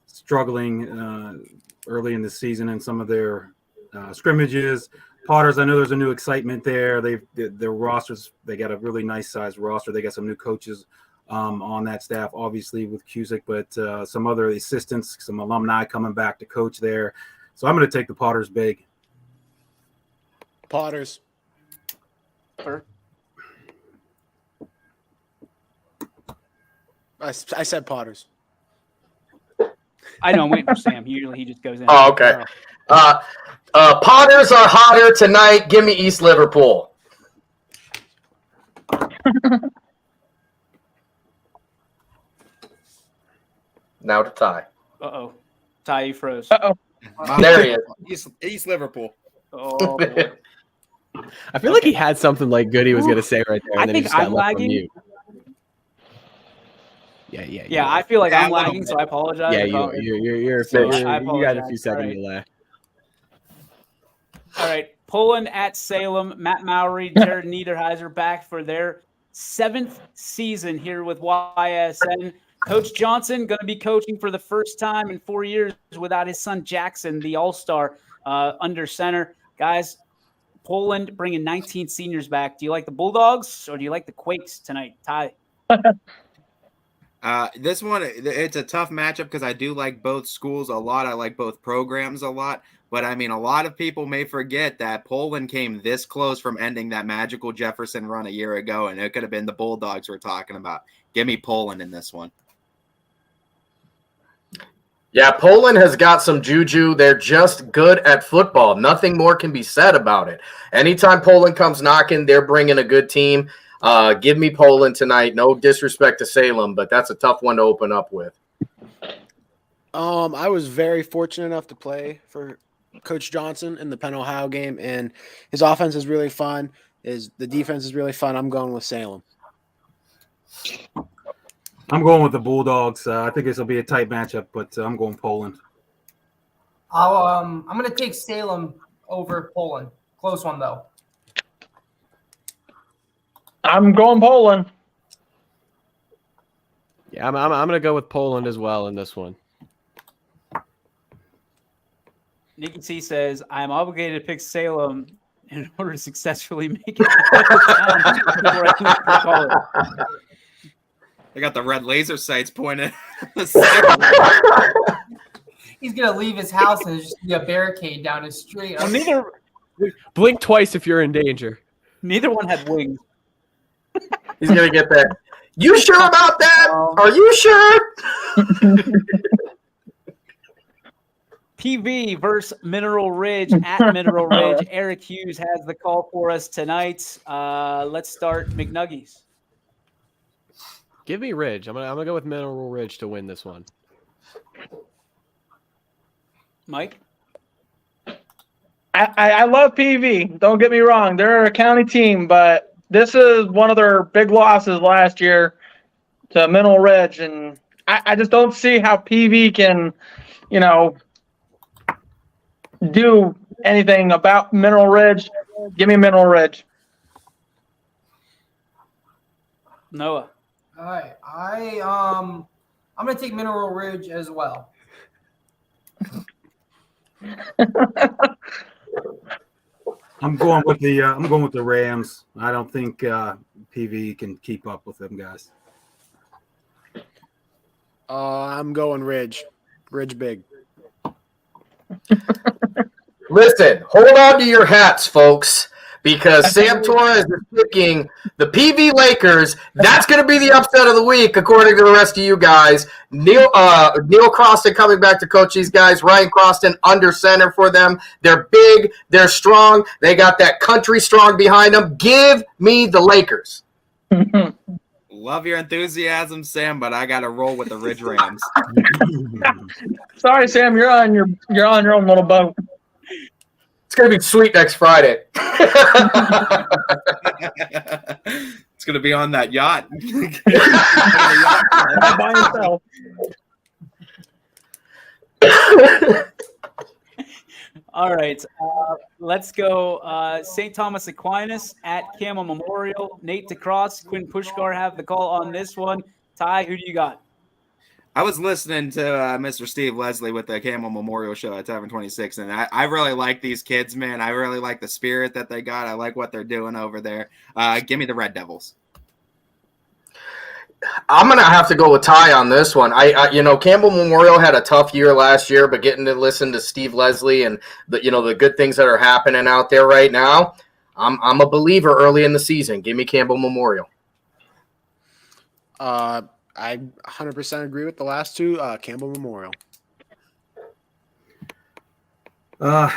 struggling early in the season in some of their scrimmages. Potters, I know there's a new excitement there. Their rosters, they got a really nice sized roster. They got some new coaches on that staff, obviously with Cusick, but some other assistants, some alumni coming back to coach there. So I'm going to take the Potters big. Potters. I said Potters. I know. I'm waiting for Sam. Usually he just goes in. Oh, okay. Potters are hotter tonight. Give me East Liverpool. Now to tie. Uh-oh. Ty, you froze. There he is. East Liverpool. Oh, boy. I feel like he had something like good he was going to say right there, and I then he think just got I'm left on lagging. mute. Yeah. I feel like Yeah, I'm a little lagging, bit. so I apologize. Yeah, about- you're So, you I got a apologize. few seconds All right. delay. All right, Poland at Salem, Matt Mowry, Jared Niederheiser back for their 7th season here with YSN. Coach Johnson going to be coaching for the first time in 4 years without his son Jackson, the All-Star, under center. Guys, Poland bringing 19 seniors back. Do you like the Bulldogs or do you like the Quakes tonight, Ty? This one, it's a tough matchup because I do like both schools a lot. I like both programs a lot. But I mean, a lot of people may forget that Poland came this close from ending that magical Jefferson run a year ago, and it could have been the Bulldogs we're talking about. Give me Poland in this one. Yeah, Poland has got some juju. They're just good at football. Nothing more can be said about it. Anytime Poland comes knocking, they're bringing a good team. Give me Poland tonight. No disrespect to Salem, but that's a tough one to open up with. I was very fortunate enough to play for Coach Johnson in the Penn Ohio game, and his offense is really fun. The defense is really fun. I'm going with Salem. I'm going with the Bulldogs. I think this will be a tight matchup, but I'm going Poland. I'm going to take Salem over Poland. Close one though. I'm going Poland. Yeah, I'm going to go with Poland as well in this one. Nikki C says, I'm obligated to pick Salem in order to successfully make it. They got the red laser sights pointed. He's going to leave his house and there's just be a barricade down his street. Well, blink twice if you're in danger. Neither one had wings. He's going to get that. You sure about that? Are you sure? PV versus Mineral Ridge at Mineral Ridge. Eric Hughes has the call for us tonight. Let's start McNuggies. Give me Ridge. I'm gonna go with Mineral Ridge to win this one. Mike? I love PV. Don't get me wrong. They're a county team, but this is one of their big losses last year to Mineral Ridge. And I just don't see how PV can, do anything about Mineral Ridge. Give me Mineral Ridge. Noah. All right. I'm going to take Mineral Ridge as well. I'm going with the Rams. I don't think PV can keep up with them guys. I'm going Ridge. Ridge big. Listen, hold on to your hats, folks, because Sam Torres is picking the PV Lakers. That's going to be the upset of the week, according to the rest of you guys. Neil Croston coming back to coach these guys. Ryan Croston under center for them. They're big. They're strong. They got that country strong behind them. Give me the Lakers. Love your enthusiasm, Sam, but I got to roll with the Ridge Rams. Sorry, Sam, you're on your own little boat. It's going to be sweet next Friday. It's going to be on that yacht. By himself. All right. Let's go. St. Thomas Aquinas at Camel Memorial. Nate DeCross, Quinn Pushkar have the call on this one. Ty, who do you got? I was listening to Mr. Steve Leslie with the Camel Memorial Show at 726, and I really like these kids, man. I really like the spirit that they got. I like what they're doing over there. Give me the Red Devils. I'm going to have to go with Ty on this one. Campbell Memorial had a tough year last year, but getting to listen to Steve Leslie and the good things that are happening out there right now, I'm a believer early in the season. Give me Campbell Memorial. I 100% agree with the last two. Campbell Memorial. I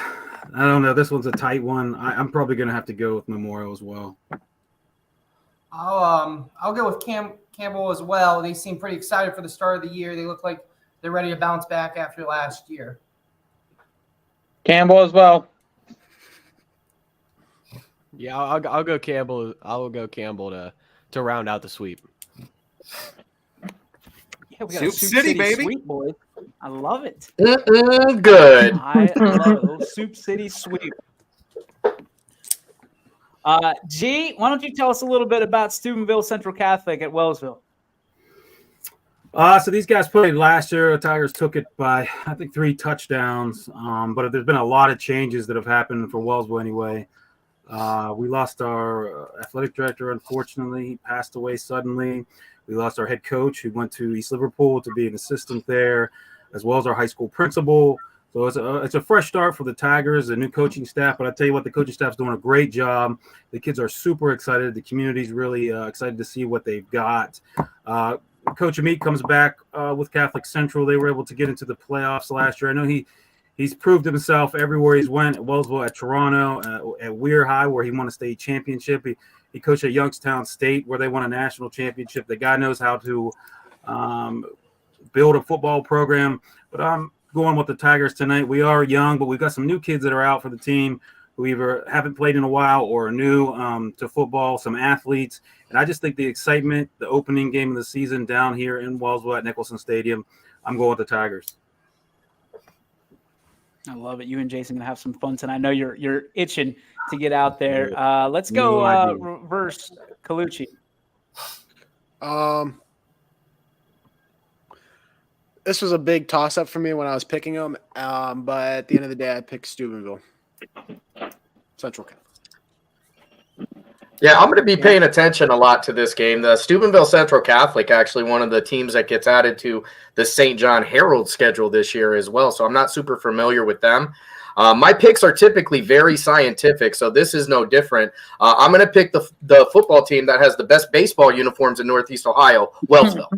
don't know. This one's a tight one. I'm probably going to have to go with Memorial as well. I'll go with Campbell as well. They seem pretty excited for the start of the year. They look like they're ready to bounce back after last year. Campbell as well. Yeah, I'll go Campbell. I'll go Campbell to round out the sweep. Yeah, we got Soup a Soup City, baby. Sweep, boy. I love it. Good. I love it. Little Soup City sweep. G, why don't you tell us a little bit about Steubenville Central Catholic at Wellsville? So these guys played last year. The Tigers took it by, I think, 3 touchdowns. But there's been a lot of changes that have happened for Wellsville anyway. We lost our athletic director, unfortunately. He passed away suddenly. We lost our head coach, who went to East Liverpool to be an assistant there, as well as our high school principal. So it's a fresh start for the Tigers, a new coaching staff. But I tell you what, the coaching staff's doing a great job. The kids are super excited. The community's really excited to see what they've got. Coach Amit comes back with Catholic Central. They were able to get into the playoffs last year. I know he's proved himself everywhere he's went. At Wellsville, at Toronto, at Weir High, where he won a state championship. He coached at Youngstown State, where they won a national championship. The guy knows how to build a football program. But I'm going with the Tigers tonight. We are young, but we've got some new kids that are out for the team who either haven't played in a while or are new to football, some athletes. And I just think the excitement, the opening game of the season down here in Wellsville at Nicholson Stadium, I'm going with the Tigers. I love it. You and Jason gonna have some fun tonight. I know you're itching to get out there. Let's go reverse Colucci. This was a big toss-up for me when I was picking them, but at the end of the day, I picked Steubenville. Central Catholic. Yeah, I'm going to be paying attention a lot to this game. The Steubenville Central Catholic, actually one of the teams that gets added to the St. John Herald schedule this year as well, so I'm not super familiar with them. My picks are typically very scientific, so this is no different. I'm going to pick the football team that has the best baseball uniforms in Northeast Ohio, Wellsville.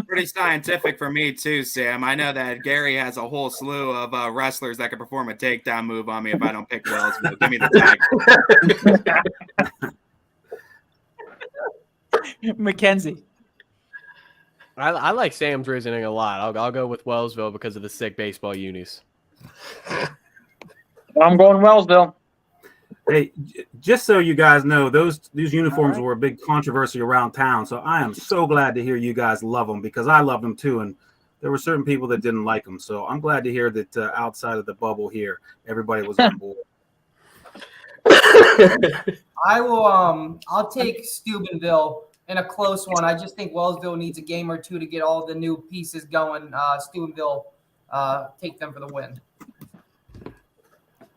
Pretty scientific for me too, Sam. I know that Gary has a whole slew of wrestlers that can perform a takedown move on me if I don't pick Wellsville. Give me the tag. Mackenzie. I like Sam's reasoning a lot. I'll go with Wellsville because of the sick baseball unis. I'm going Wellsville. Hey, just so you guys know, these uniforms were a big controversy around town. So I am so glad to hear you guys love them because I love them too. And there were certain people that didn't like them. So I'm glad to hear that outside of the bubble here, everybody was on board. I'll take Steubenville in a close one. I just think Wellsville needs a game or two to get all the new pieces going. Steubenville, take them for the win.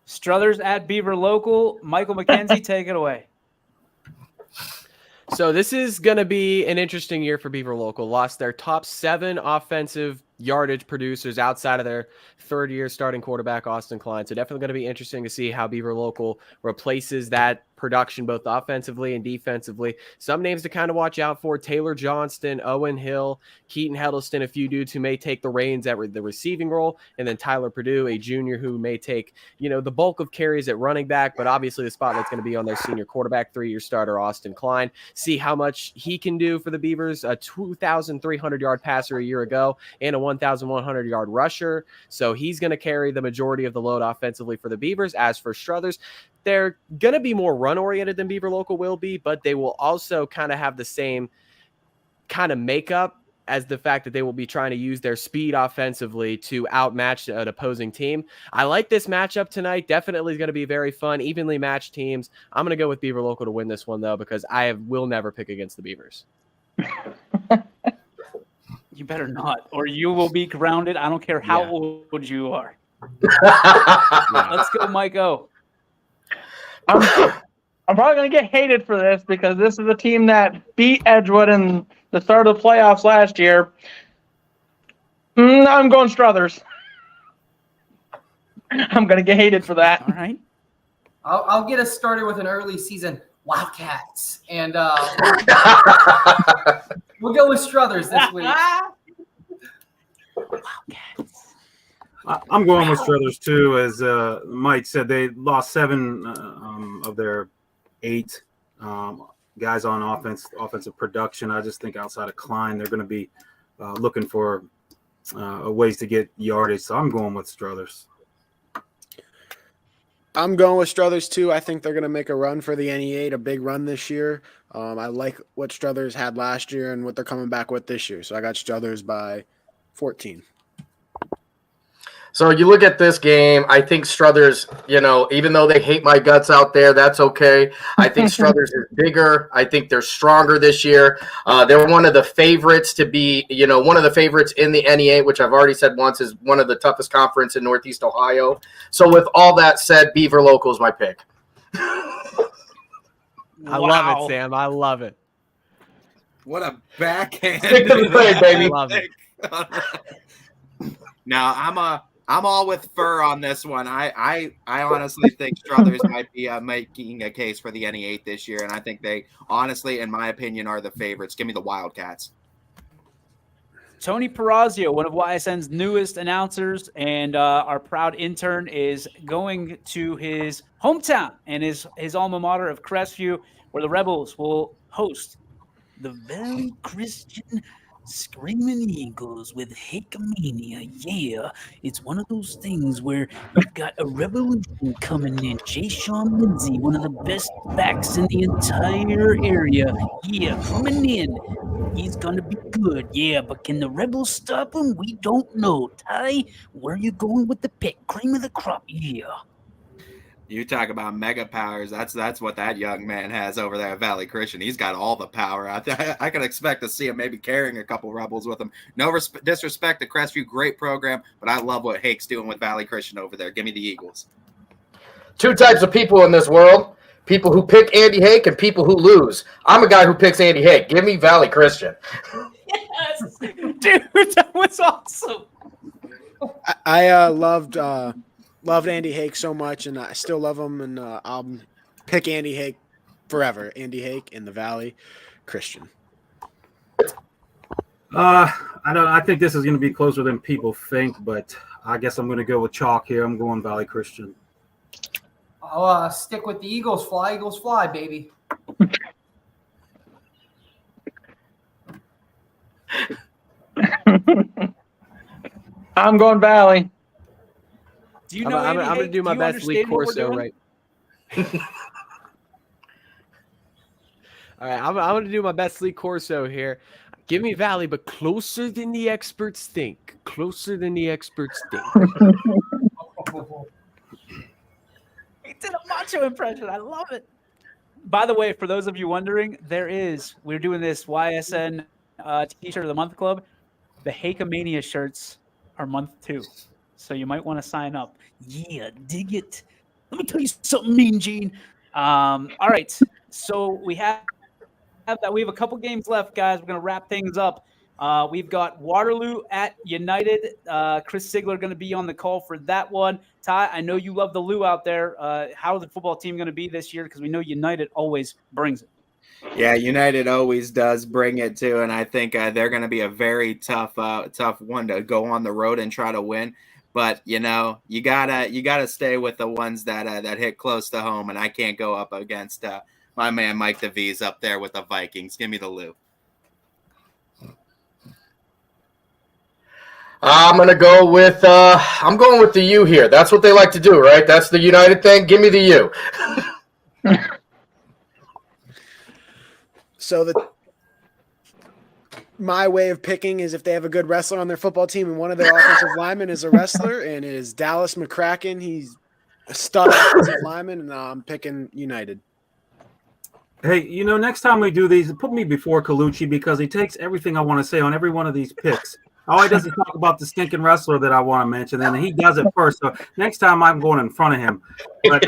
Struthers at Beaver Local. Michael McKenzie, take it away. So this is going to be an interesting year for Beaver Local. Lost their top 7 offensive yardage producers outside of their third-year starting quarterback, Austin Klein. So definitely going to be interesting to see how Beaver Local replaces that production both offensively and defensively. Some names to kind of watch out for: Taylor Johnston, Owen Hill, Keaton Heddleston, a few dudes who may take the reins at the receiving role, and then Tyler Purdue, a junior who may take, the bulk of carries at running back, but obviously the spotlight's going to be on their senior quarterback, 3-year starter, Austin Klein. See how much he can do for the Beavers, a 2,300-yard passer a year ago and a 1,100-yard rusher. So he's going to carry the majority of the load offensively for the Beavers. As for Struthers, they're going to be more run-oriented than Beaver Local will be, but they will also kind of have the same kind of makeup as the fact that they will be trying to use their speed offensively to outmatch an opposing team. I like this matchup tonight. Definitely going to be very fun, evenly matched teams. I'm going to go with Beaver Local to win this one, though, because I will never pick against the Beavers. You better not, or you will be grounded. I don't care how old you are. Let's go, Mike O. I'm probably going to get hated for this because this is a team that beat Edgewood in the start of the playoffs last year. I'm going Struthers. I'm going to get hated for that. All right. I'll get us started with an early season Wildcats, and we'll go with Struthers this week. Wildcats. I'm going with Struthers too. As Mike said, they lost 7 of their 8 guys on offensive production. I just think outside of Klein, they're going to be looking for ways to get yardage. So I'm going with Struthers. I'm going with Struthers too. I think they're going to make a run for the NE8, a big run this year. I like what Struthers had last year and what they're coming back with this year. So I got Struthers by 14. So you look at this game, I think Struthers, even though they hate my guts out there, that's okay. I think Struthers is bigger. I think they're stronger this year. They're one of the favorites to be, one of the favorites in the NE8, which I've already said once is one of the toughest conference in Northeast Ohio. So with all that said, Beaver Local is my pick. I love it, Sam. I love it. What a backhand. Stick to the thing, baby. I love it. Now, I'm all with Fur on this one. I honestly think Struthers might be making a case for the NE8 this year, and I think they honestly, in my opinion, are the favorites. Give me the Wildcats. Tony Perazio, one of YSN's newest announcers and our proud intern, is going to his hometown and his alma mater of Crestview, where the Rebels will host the Valley Christian Screaming Eagles with Hakamania. Yeah, it's one of those things where you've got a revolution coming in. Jay Sean Lindsay, one of the best backs in the entire area. Yeah, coming in. He's gonna be good, yeah, but can the Rebels stop him? We don't know. Ty, where you going with the pick? Cream of the crop, yeah. You talk about mega powers. That's what that young man has over there at Valley Christian. He's got all the power. I can expect to see him maybe carrying a couple Rebels with him. No disrespect to Crestview, great program, but I love what Hake's doing with Valley Christian over there. Give me the Eagles. Two types of people in this world. People who pick Andy Hake and people who lose. I'm a guy who picks Andy Hake. Give me Valley Christian. Yes, dude, that was awesome. I loved Andy Hake so much, and I still love him, and I'll pick Andy Hake forever. Andy Hake in the Valley Christian. I think this is going to be closer than people think, but I guess I'm going to go with chalk here. I'm going Valley Christian. I'll stick with the Eagles fly, baby. I'm going Valley. Do you know I'm going to do my best Lee Corso right. All right, I'm going to do my best Lee Corso here. Give me Valley, but closer than the experts think. Closer than the experts think. He did a macho impression. I love it. By the way, for those of you wondering, we're doing this YSN T-shirt of the month club. The Hakamania shirts are month 2. So you might want to sign up. Yeah, dig it. Let me tell you something, Mean Gene. All right. So we have that. We have a couple games left, guys. We're going to wrap things up. We've got Waterloo at United. Chris Sigler going to be on the call for that one. Ty, I know you love the Lou out there. How is the football team going to be this year? Because we know United always brings it. Yeah, United always does bring it too, and I think they're going to be a very tough one to go on the road and try to win. But you gotta stay with the ones that hit close to home, and I can't go up against my man Mike DeVries up there with the Vikings. Give me the Lou. I'm going with the U here. That's what they like to do, right? That's the United thing. Give me the U. So my way of picking is if they have a good wrestler on their football team and one of their offensive linemen is a wrestler, and it is Dallas McCracken. He's a stud offensive lineman, and I'm picking United. Hey, next time we do these, put me before Colucci because he takes everything I want to say on every one of these picks. All he does is talk about the stinking wrestler that I want to mention, and he does it first. So next time I'm going in front of him. But,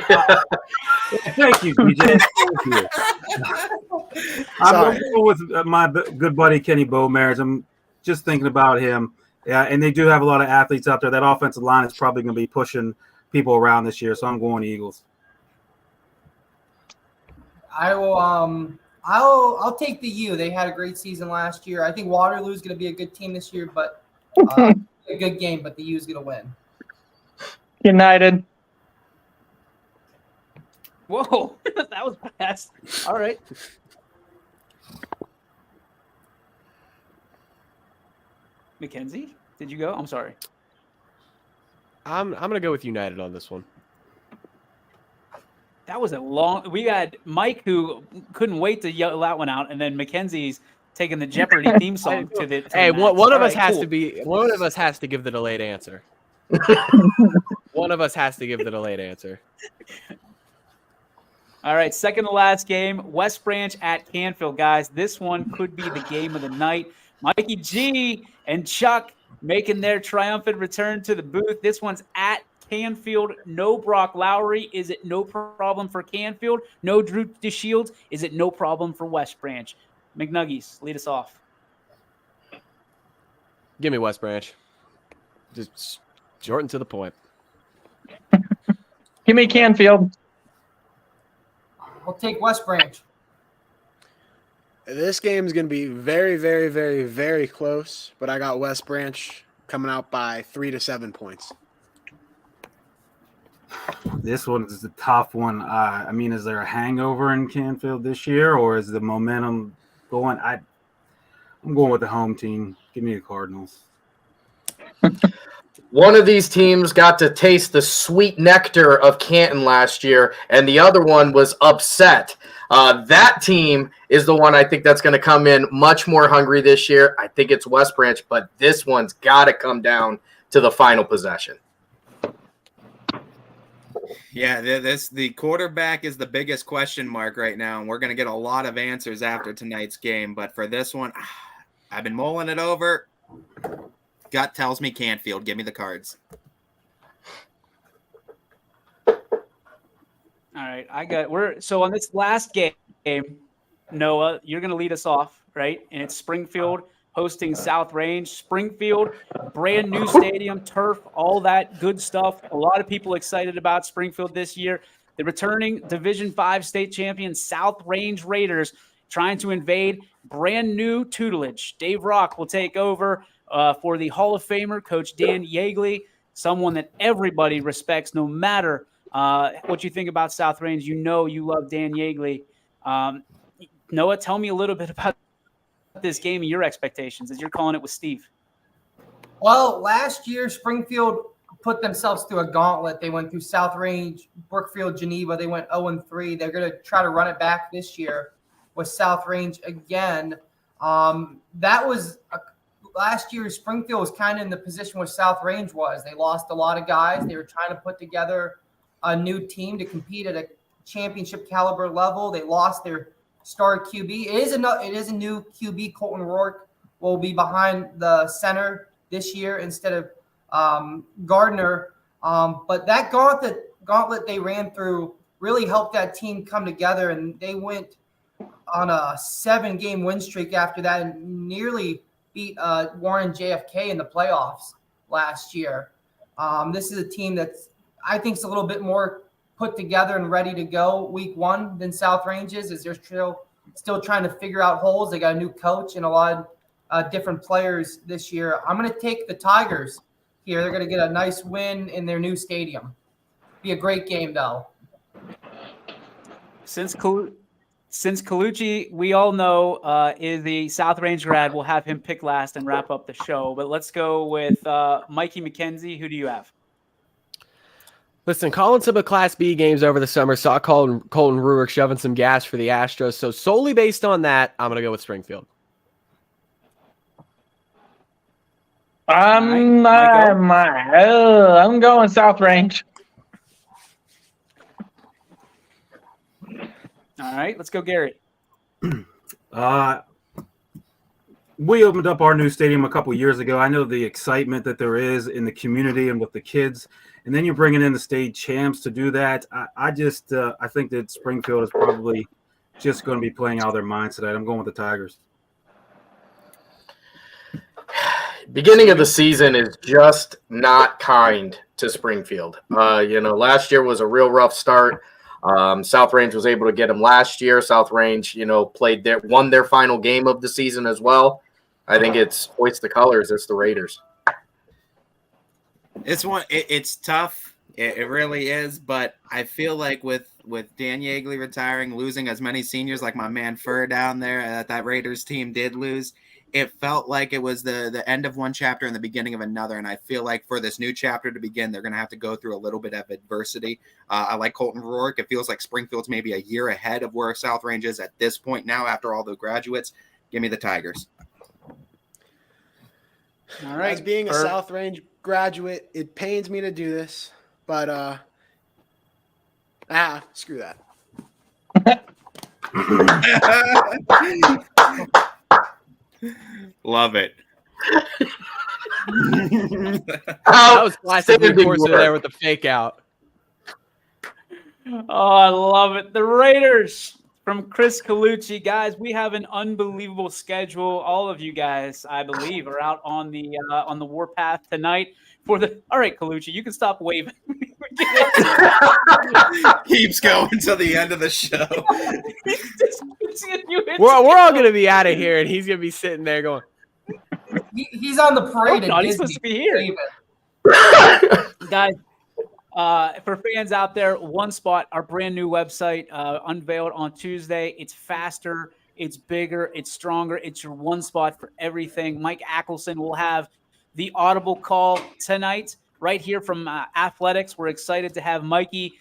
thank you, DJ. Thank you. I'm going with my good buddy Kenny Beaumaris. I'm just thinking about him. Yeah, and they do have a lot of athletes out there. That offensive line is probably going to be pushing people around this year, so I'm going Eagles. I will. I'll take the U. They had a great season last year. I think Waterloo's going to be a good team this year, but a good game. But the U's going to win. United. Whoa, that was fast. All right. Mackenzie, did you go? I'm sorry. I'm going to go with United on this one. That was a long. We had Mike who couldn't wait to yell that one out, and then Mackenzie's taking the Jeopardy theme song to the. Hey, one of us has to be. One of us has to give the delayed answer. One of us has to give the delayed answer. All right, second to last game, West Branch at Canfield, guys. This one could be the game of the night. Mikey G and Chuck making their triumphant return to the booth. This one's at Canfield. No Brock Lowry. Is it no problem for Canfield? No Drew DeShields. Is it no problem for West Branch? McNuggies, lead us off. Give me West Branch. Just Short and to the point. Give me Canfield. I'll take West Branch. This game is going to be very, very, very, very close, but I got West Branch coming out by 3 to 7 points. This one is a tough one. I mean, is there a hangover in Canfield this year, or is the momentum going? I'm going with the home team. Give me the Cardinals. One of these teams got to taste the sweet nectar of Canton last year, and the other one was upset. That team is the one I think that's going to come in much more hungry this year. I think it's West Branch, but this one's got to come down to the final possession. Yeah, the quarterback is the biggest question mark right now, and we're going to get a lot of answers after tonight's game. But for this one, I've been mulling it over. Gut tells me Canfield. Give me the Cards. All right, so on this last game, Noah, you're going to lead us off, right? And it's Springfield hosting South Range. Springfield, brand new stadium, turf, all that good stuff. A lot of people excited about Springfield this year. The returning Division V state champion South Range Raiders trying to invade brand new tutelage. Dave Rock will take over for the Hall of Famer, Coach Dan Yeagley, someone that everybody respects no matter what you think about South Range. You know you love Dan Yeagley. Noah, tell me a little bit about this game and your expectations as you're calling it with Steve. Well, last year, Springfield put themselves through a gauntlet. They went through South Range, Brookfield, Geneva. They went 0-3. They're going to try to run it back this year with South Range again. Last year, Springfield was kind of in the position where South Range was. They lost a lot of guys. They were trying to put together a new team to compete at a championship caliber level. They lost their star QB. It is a new QB. Colton Rourke will be behind the center this year instead of Gardner. But that gauntlet they ran through really helped that team come together, and they went on a 7-game win streak after that and nearly beat Warren JFK in the playoffs last year. This is a team that's I think is a little bit more put together and ready to go week 1 than South Range is, as they're still trying to figure out holes. They got a new coach and a lot of different players this year. I'm going to take the Tigers here. They're going to get a nice win in their new stadium. Be a great game, though. Since Colucci, we all know, is the South Range grad, we'll have him pick last and wrap up the show. But let's go with Mikey McKenzie. Who do you have? Listen, calling some of Class B games over the summer, saw Colton Ruark shoving some gas for the Astros. So solely based on that, I'm going to go with Springfield. I'm going South Range. All right, let's go, Garrett. We opened up our new stadium a couple years ago. I know the excitement that there is in the community and with the kids, and then you're bringing in the state champs to do that. I think that Springfield is probably just going to be playing out of their minds tonight. I'm going with the Tigers. Beginning of the season is just not kind to Springfield. Last year was a real rough start. South Range was able to get them last year. South Range, won their final game of the season as well. I think it's hoist the colors. It's the Raiders. It's tough. It really is. But I feel like with Dan Yeagley retiring, losing as many seniors like my man Furr down there that Raiders team did lose, it felt like it was the end of one chapter and the beginning of another. And I feel like for this new chapter to begin, they're going to have to go through a little bit of adversity. I like Colton Rourke. It feels like Springfield's maybe a year ahead of where South Range is at this point now after all the graduates. Give me the Tigers. All right. As being a South Range graduate, it pains me to do this, but screw that. Love it. That was classic Corso there with the fake out. Oh, I love it. The Raiders from Chris Colucci. Guys, we have an unbelievable schedule. All of you guys, I believe, are out on the warpath tonight for the. All right, Colucci, you can stop waving. Keeps going to the end of the show. We're all going to be out of here, and he's going to be sitting there going. He's on the parade. No, he's supposed to be here. Guys, for fans out there, One Spot, our brand new website, unveiled on Tuesday. It's faster, it's bigger, it's stronger. It's your one spot for everything. Mike Ackelson will have the audible call tonight right here from Athletics. We're excited to have Mikey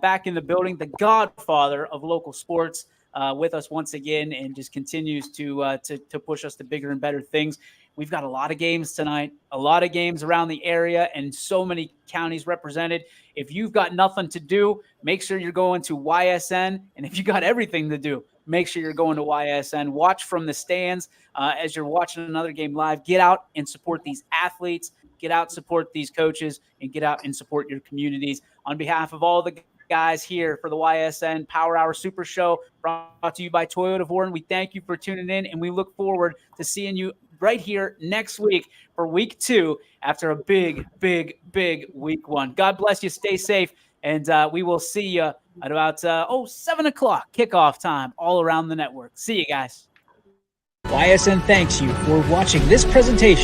back in the building, the godfather of local sports, with us once again, and just continues to push us to bigger and better things. We've got a lot of games tonight, a lot of games around the area, and so many counties represented. If you've got nothing to do, make sure you're going to YSN. And if you got everything to do, make sure you're going to YSN. Watch from the stands as you're watching another game live. Get out and support these athletes. Get out, support these coaches, and get out and support your communities. On behalf of all the guys here for the YSN Power Hour Super Show, brought to you by Toyota of Warren, we thank you for tuning in, and we look forward to seeing you right here next week for week 2 after a big week 1. God bless you. Stay safe. And we will see you at about 7 o'clock kickoff time all around the network. See you guys. YSN thanks you for watching this presentation